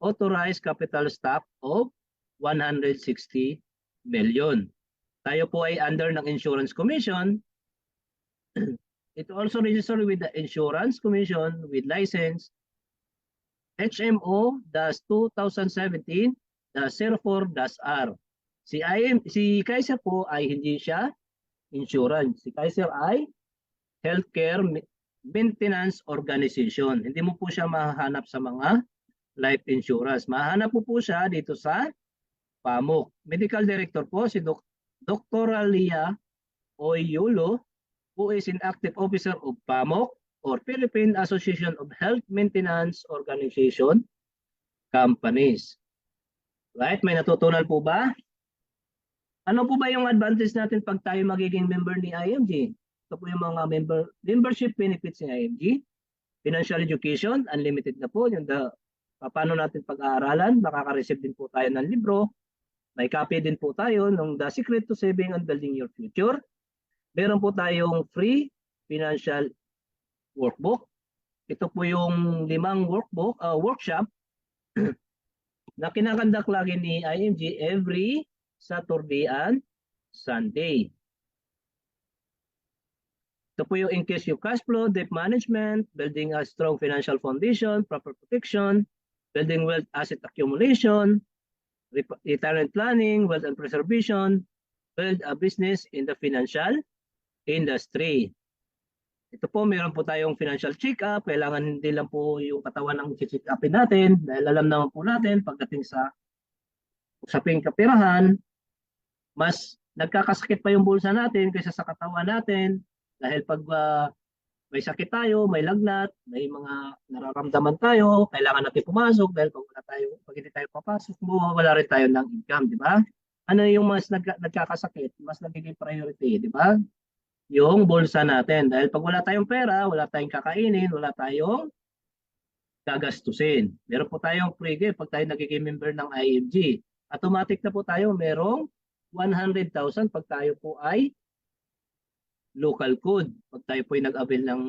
Speaker 1: authorized capital stock of 160 million. Tayo po ay under ng Insurance Commission. It also registered with the Insurance Commission with license HMO-2017-04-R. Si Kaiser po ay hindi siya insurance. Si Kaiser ay healthcare maintenance organization. Hindi mo po siya mahahanap sa mga life insurance. Mahanap po siya dito sa PAMOK. Medical Director po si Dr. Alia Oyulo, who is an active officer of PAMOK or Philippine Association of Health Maintenance Organization companies. Right? May natutunan po ba? Ano po ba yung advantage natin pag tayo magiging member ni IMG? Ito po yung mga membership benefits ni IMG. Financial education, unlimited na po. Yung paano natin pag-aaralan, makaka-receive din po tayo ng libro. May copy din po tayo ng The Secret to Saving and Building Your Future. Meron po tayong free financial workbook. Ito po yung 5 workshop na kinakandak lagi ni IMG every Saturday and Sunday. Ito po yung increase your cash flow, debt management, building a strong financial foundation, proper protection, building wealth asset accumulation, retirement planning, wealth and preservation, build a business in the financial industry. Ito po, meron po tayong financial check-up. Kailangan hindi lang po yung katawan ang check-upin natin dahil alam naman po natin pagdating sa usaping kapirahan, mas nagkakasakit pa yung bulsa natin kaysa sa katawan natin dahil pag may sakit tayo, may lagnat, may mga nararamdaman tayo, kailangan natin pumasok dahil pag hindi tayo papasok, wala rin tayo ng income, di ba? Ano yung mas nagkakasakit, mas nagiging priority, di ba? Yung bulsa natin. Dahil pag wala tayong pera, wala tayong kakainin, wala tayong gagastusin. Meron po tayong free gift pag tayo nagiging member ng IMG. Automatic na po tayo merong 100,000 pag tayo po ay local code. Pag tayo po ay nag-avail ng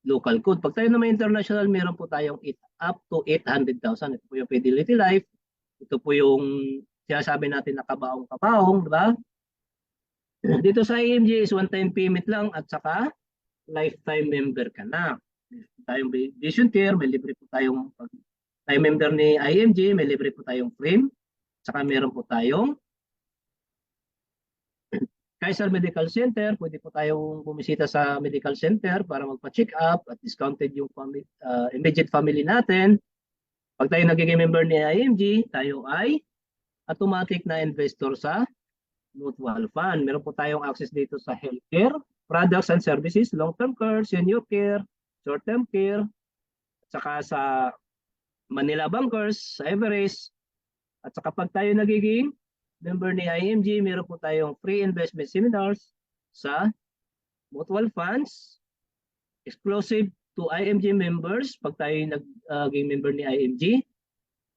Speaker 1: local code. Pag tayo na may international, meron po tayong up to 800,000. Ito po yung Fidelity Life. Ito po yung sinasabi natin na kabaong-kabaong, di ba? Dito sa IMG is one-time payment lang at saka lifetime member ka na. Tayong vision care, may libre po tayong pag tayo member ni IMG, may libre po tayong frame. Saka meron po tayong Kaiser Medical Center, pwede po tayong bumisita sa medical center para magpa-check up at discounted yung immediate family natin. Pag tayo nagiging member ni IMG, tayo ay automatic na investor sa mutual fund. Meron po tayong access dito sa healthcare, products and services, long-term care, senior care, short-term care, at saka sa Manila Bankers, sa Everest. At saka pag tayo nagiging member ni IMG, meron po tayong free investment seminars sa mutual funds, exclusive to IMG members. Pag tayo naging member ni IMG,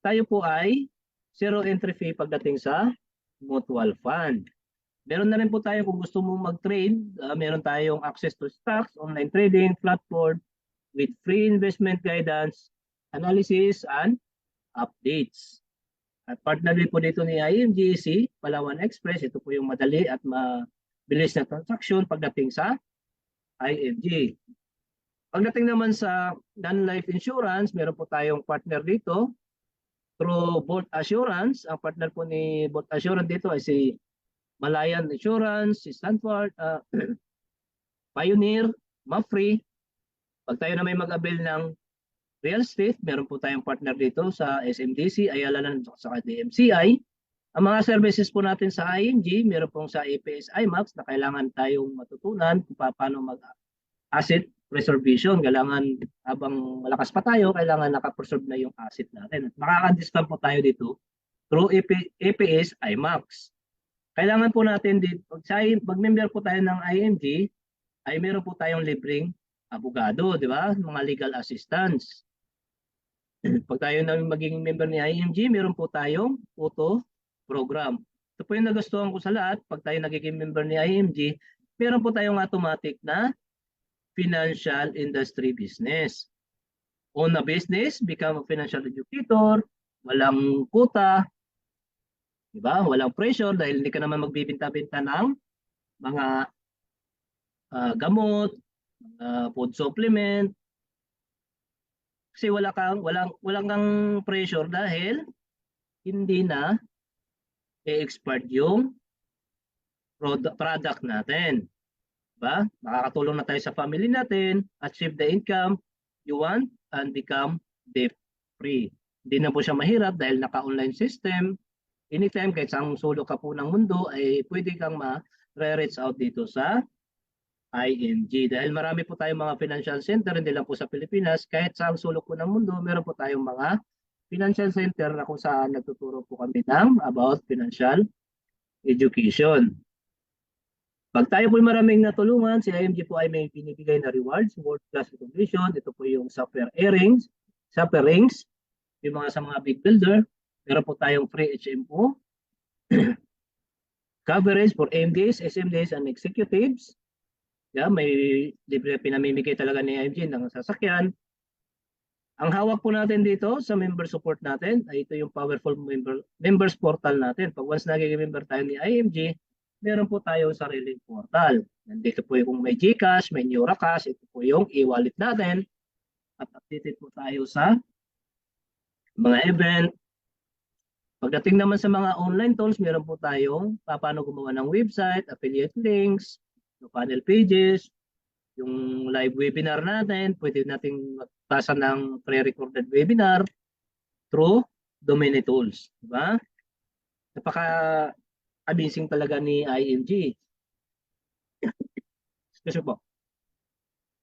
Speaker 1: tayo po ay zero entry fee pagdating sa mutual fund. Meron na rin po tayo kung gusto mo mag-trade, meron tayong access to stocks, online trading platform with free investment guidance, analysis, and updates. At partner din po dito ni IMG, si Palawan Express. Ito po yung madali at mabilis na transaction pagdating sa IMG. Pagdating naman sa non-life insurance, meron po tayong partner dito through Bolt Assurance. Ang partner po ni Bolt Assurance dito ay si Malayan Insurance, si Stanford, Pioneer, Mapfre. Pag tayo na may mag-avail ng real estate, meron po tayong partner dito sa SMDC, Ayala at sa DMCI. Ang mga services po natin sa IMG, meron pong sa APS IMAX na kailangan tayong matutunan kung paano mag-asset preservation. Kailangan habang malakas pa tayo, kailangan nakapreserve na yung asset natin. At makaka-discount po tayo dito through APS IMAX. Kailangan po natin dito, pag member po tayo ng IMG, ay meron po tayong libreng abogado, di ba? Mga legal assistance. Pag tayo na maging member ni IMG, meron po tayong auto program. Ito po yung nagustuhan ko sa lahat. Pag tayo nagiging member ni IMG, meron po tayong automatic na financial industry business. Own a business, become a financial educator, walang quota, diba? Walang pressure dahil hindi ka naman magbibinta-binta ng mga gamot, food supplement. Kasi walang kang pressure dahil hindi na i-expired yung product natin. Diba? Makakatulong na tayo sa family natin, achieve the income you want, and become debt-free. Hindi na po siya mahirap dahil naka-online system. Anytime, kahit saan sulok ka po ng mundo, ay pwede kang ma-reach out dito sa ING. Dahil marami po tayong mga financial center, hindi lang po sa Pilipinas, kahit sa sulok po ng mundo, meron po tayong mga financial center na kung saan nagtuturo po kami ng about financial education. Pag tayo po maraming natulungan, si IMG po ay may binibigay na rewards, world class recognition. Ito po yung software rings, yung mga sa mga big builder. Meron po tayong free HMO, coverage for MDs, SMDs, and executives. Yeah, may libre pinamimigay talaga ni IMG ng sasakyan. Ang hawak po natin dito sa member support natin ay ito yung powerful members portal natin. Pag once nagiging member tayo ni IMG, meron po tayo sariling portal. Nandito po yung may GCash, may NeuraCash, ito po yung e-wallet natin. At updated po tayo sa mga event. Pagdating naman sa mga online tools, meron po tayong paano gumawa ng website, affiliate links, panel pages, yung live webinar natin, pwede nating magpasa ng pre-recorded webinar through Domini Tools. Diba? Napaka-amazing talaga ni IMG. Excuse po.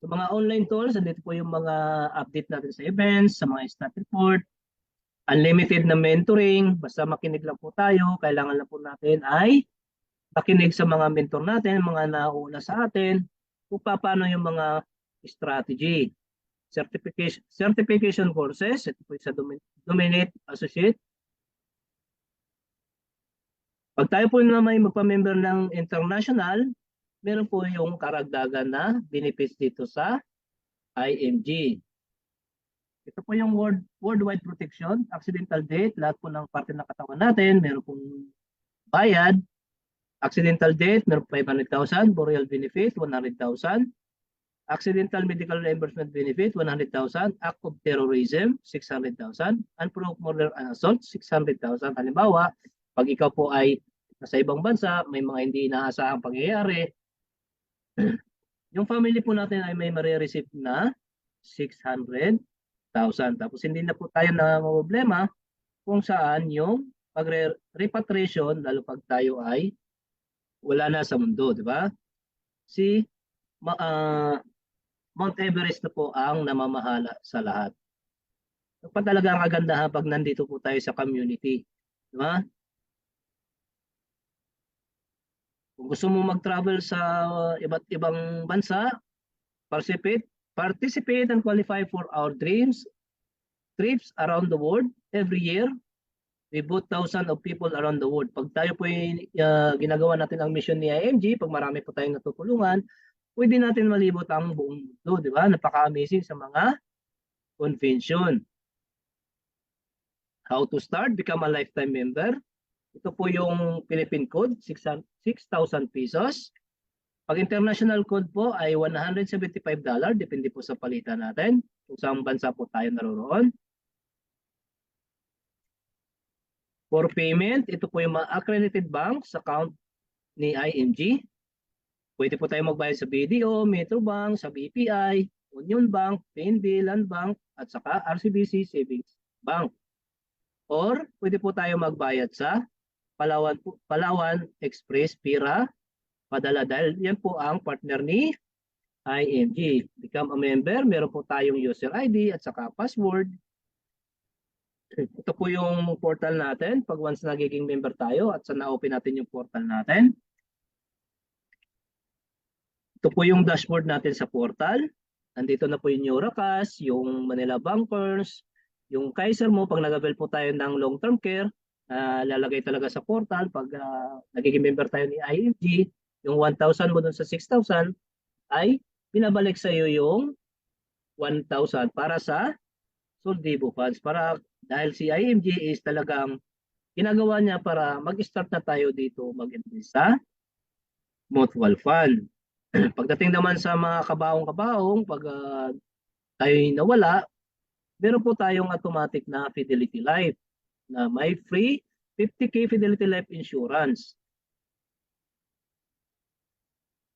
Speaker 1: Sa mga online tools, andito po yung mga update natin sa events, sa mga stat report, unlimited na mentoring, basta makinig lang po tayo, kailangan lang po natin ay makinig sa mga mentor natin, mga nauna sa atin, kung paano yung mga strategy. Certification courses, ito po sa Dominate Associate. Pag tayo po na may magpa-member ng international, meron po yung karagdagan na benefits dito sa IMG. Ito po yung worldwide protection, accidental death, lahat po ng parte ng katawan natin, meron pong bayad. Accidental death, meron 500,000, burial benefit, 100,000. Accidental medical reimbursement benefit, 100,000. Act of terrorism, 600,000. Unprovoked murder and assault, 600,000. Halimbawa, pag ikaw po ay nasa ibang bansa, may mga hindi inaasahang pangyayari, yung family po natin ay may marireceive na 600,000. Tapos hindi na po tayo na problema kung saan yung pag-repatriation, lalo pag tayo ay wala na sa mundo, di ba? Si Mount Everest na po ang namamahala sa lahat. Ito pa talaga ang kagandahan pag nandito po tayo sa community. Di ba? Kung gusto mo mag-travel sa iba't ibang bansa, participate and qualify for our trips around the world every year. We boot thousands of people around the world. Pag tayo po ginagawa natin ang mission ni IMG, pag marami po tayong natutulungan, pwede natin malibot ang buong mundo, di ba? Napaka-amazing sa mga convention. How to start, become a lifetime member. Ito po yung Philippine code, 6,000 pesos. Pag international code po ay $175, depende po sa palitan natin, kung saan bansa po tayo naroon. For payment, ito po yung mga accredited banks account ni IMG. Pwede po tayo magbayad sa BDO, Metrobank, sa BPI, Union Bank, PNB, Land Bank, at saka RCBC Savings Bank. Or pwede po tayo magbayad sa Palawan Express Pira Padala dahil yan po ang partner ni IMG. Become a member, meron po tayong user ID at saka password. Ito po yung portal natin pag once nagiging member tayo at sa na-open natin yung portal natin. Ito po yung dashboard natin sa portal. Nandito na po yung NeuraCash, yung Manila Bankers, yung Kaiser mo pag nag-avail po tayo ng long-term care, lalagay talaga sa portal pag nagiging member tayo ni IMG, yung 1,000 mo dun sa 6,000 ay binabalik sa iyo yung 1,000 para sa Soldibo funds. Dahil si IMG is talagang ginagawa niya para mag-start na tayo dito mag-invest sa mutual fund. Pagdating naman sa mga kabaong-kabaong, pag tayo'y nawala, meron po tayong automatic na Fidelity Life na may free 50K Fidelity Life Insurance.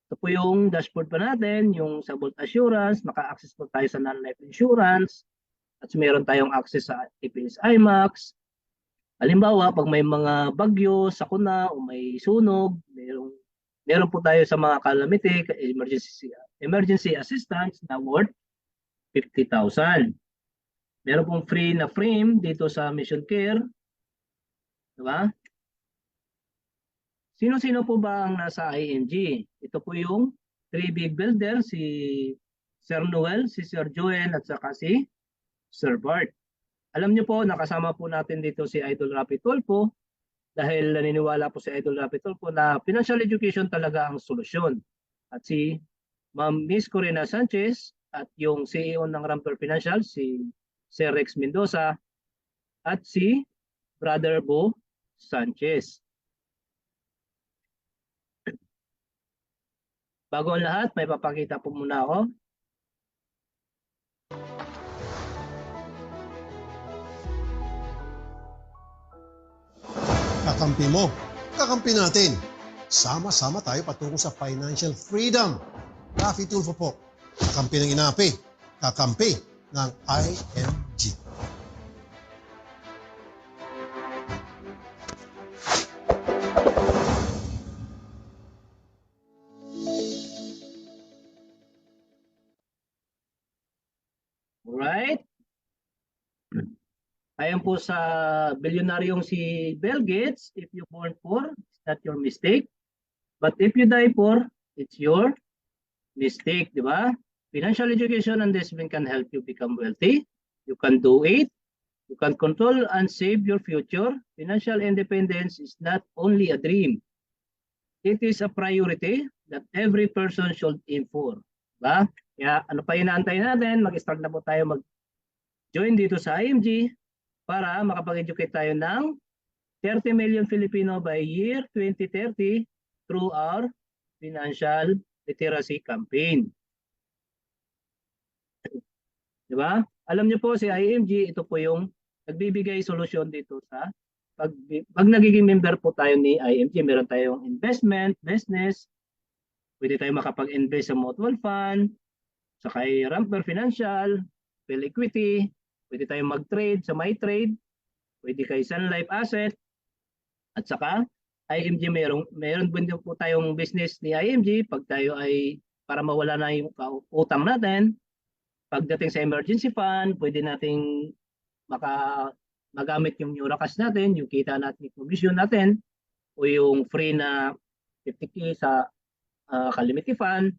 Speaker 1: Ito po yung dashboard pa natin, yung sa Vault Assurance, maka-access po tayo sa non-life insurance, at meron tayong access sa TPS IMAX. Halimbawa, pag may mga bagyo, sakuna, o may sunog, mayroong Meron po tayo sa mga calamity, emergency assistance na worth 50,000. Meron pong free na frame dito sa Mission Care. Diba? Sino-sino po ba ang nasa IMG? Ito po yung 3 big builder, si Sir Noel, si Sir Joel, at saka si Sir Bart. Alam niyo po, nakasama po natin dito si Idol Rapi Tulfo dahil naniniwala po si Idol Rapi Tulfo na financial education talaga ang solusyon. At si Ma'am Miss Corina Sanchez at yung CEO ng Ramper Financial, si Sir Rex Mendoza, at si Brother Bo Sanchez. Bago ang lahat, may papakita po muna ako.
Speaker 2: Kakampi mo, kakampi natin. Sama-sama tayo patungo sa financial freedom. Rafi Tulfo po, kakampi ng INAPI, kakampi ng IMG.
Speaker 1: Alright? Ayon po sa bilyonaryong si Bill Gates, if you born poor, it's not your mistake. But if you die poor, it's your mistake, di ba? Financial education and discipline can help you become wealthy. You can do it. You can control and save your future. Financial independence is not only a dream. It is a priority that every person should aim for. Diba? Kaya ano pa inaantay natin? Mag-start na po tayo mag-join dito sa IMG para makapag-educate tayo ng 30 million Filipino by year 2030 through our financial literacy campaign. Diba? Alam niyo po si IMG, ito po yung nagbibigay solusyon dito sa pag nagiging member po tayo ni IMG, meron tayong investment, business, pwede tayo makapag-invest sa mutual fund, sa kay Ramper Financial, Phil Equity, pwede tayo mag-trade sa MyTrade, pwede kay Sun Life Asset, at saka IMG meron din po tayong business ni IMG pag tayo ay para mawala na yung utang natin. Pagdating sa emergency fund, pwede nating magamit yung Euracash natin, yung kita natin, yung commission natin, o yung free na 50K sa calamity fund.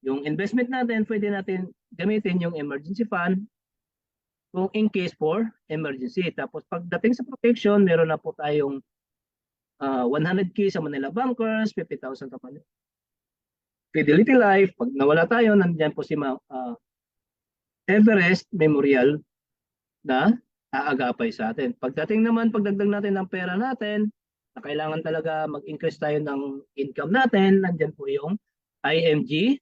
Speaker 1: Yung investment natin, pwede natin gamitin yung emergency fund kung in case for emergency. Tapos pagdating sa protection, meron na po tayong 100K sa Manila Bankers, 50,000 sa Fidelity Life. Pag nawala tayo, nandiyan po si Everest Memorial na aagapay sa atin. Pagdating naman, pagdagdag natin ng pera natin, na kailangan talaga mag-increase tayo ng income natin, nandiyan po yung IMG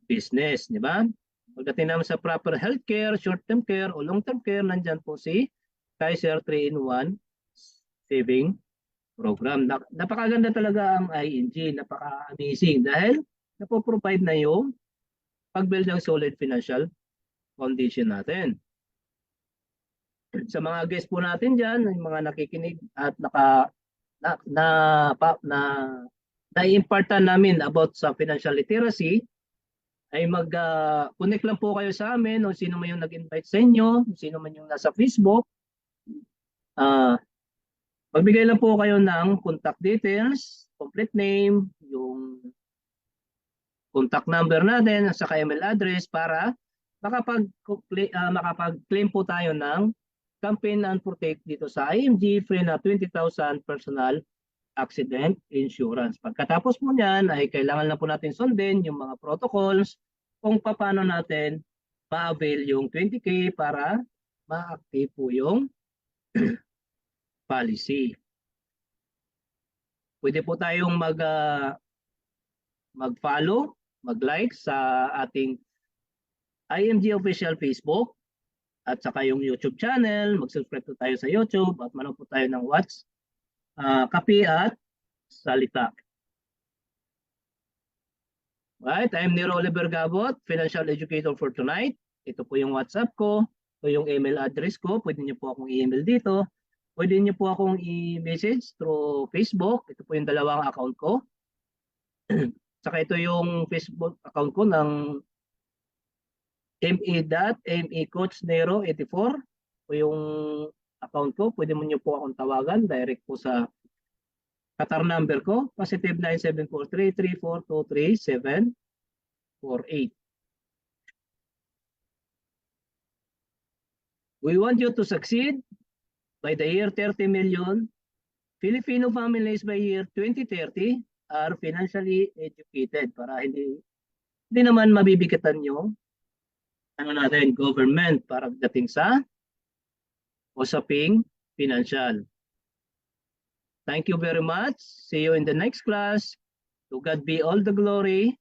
Speaker 1: business, di ba? Pagdating naman sa proper healthcare, short-term care o long-term care, nandiyan po si Kaiser 3-in-1 saving program. Napakaganda talaga ang IMG, napaka-amazing dahil napoprovide na yung pag-build ng solid financial condition natin. Sa mga guest po natin dyan, yung mga nakikinig at na-impartan namin about sa financial literacy, ay mag-connect lang po kayo sa amin o sino man yung nag-invite sa inyo, sino man yung nasa Facebook. Magbigay lang po kayo ng contact details, complete name, yung contact number natin, at saka email address para makapag-claim po tayo ng campaign and protect dito sa IMG, free na 20,000 personal accident insurance. Pagkatapos po niyan ay kailangan lang po natin sundin yung mga protocols kung paano natin ma-avail yung 20K para ma-active po yung policy. Pwede po tayong mag-follow, mag-like sa ating IMG official Facebook at saka yung YouTube channel. Mag-subscribe po tayo sa YouTube at manood po tayo ng What's Kape at Salita. Right, I'm Nero Oliver Gabot, Financial Educator for tonight. Ito po yung WhatsApp ko. Ito yung email address ko. Pwede niyo po akong i-email dito. Pwede niyo po akong i-message through Facebook. Ito po yung dalawang account ko. Saka ito yung Facebook account ko ng me.mecoachnero84 o yung account ko. Pwede mo nyo po akong tawagan direct po sa Qatar number ko, positive 9743342348. We want you to succeed by the year 30 million. Filipino families by year 2030 are financially educated para hindi naman mabibigatan nyo government para dating sa usaping financial. Thank you very much. See you in the next class. To God be all the glory.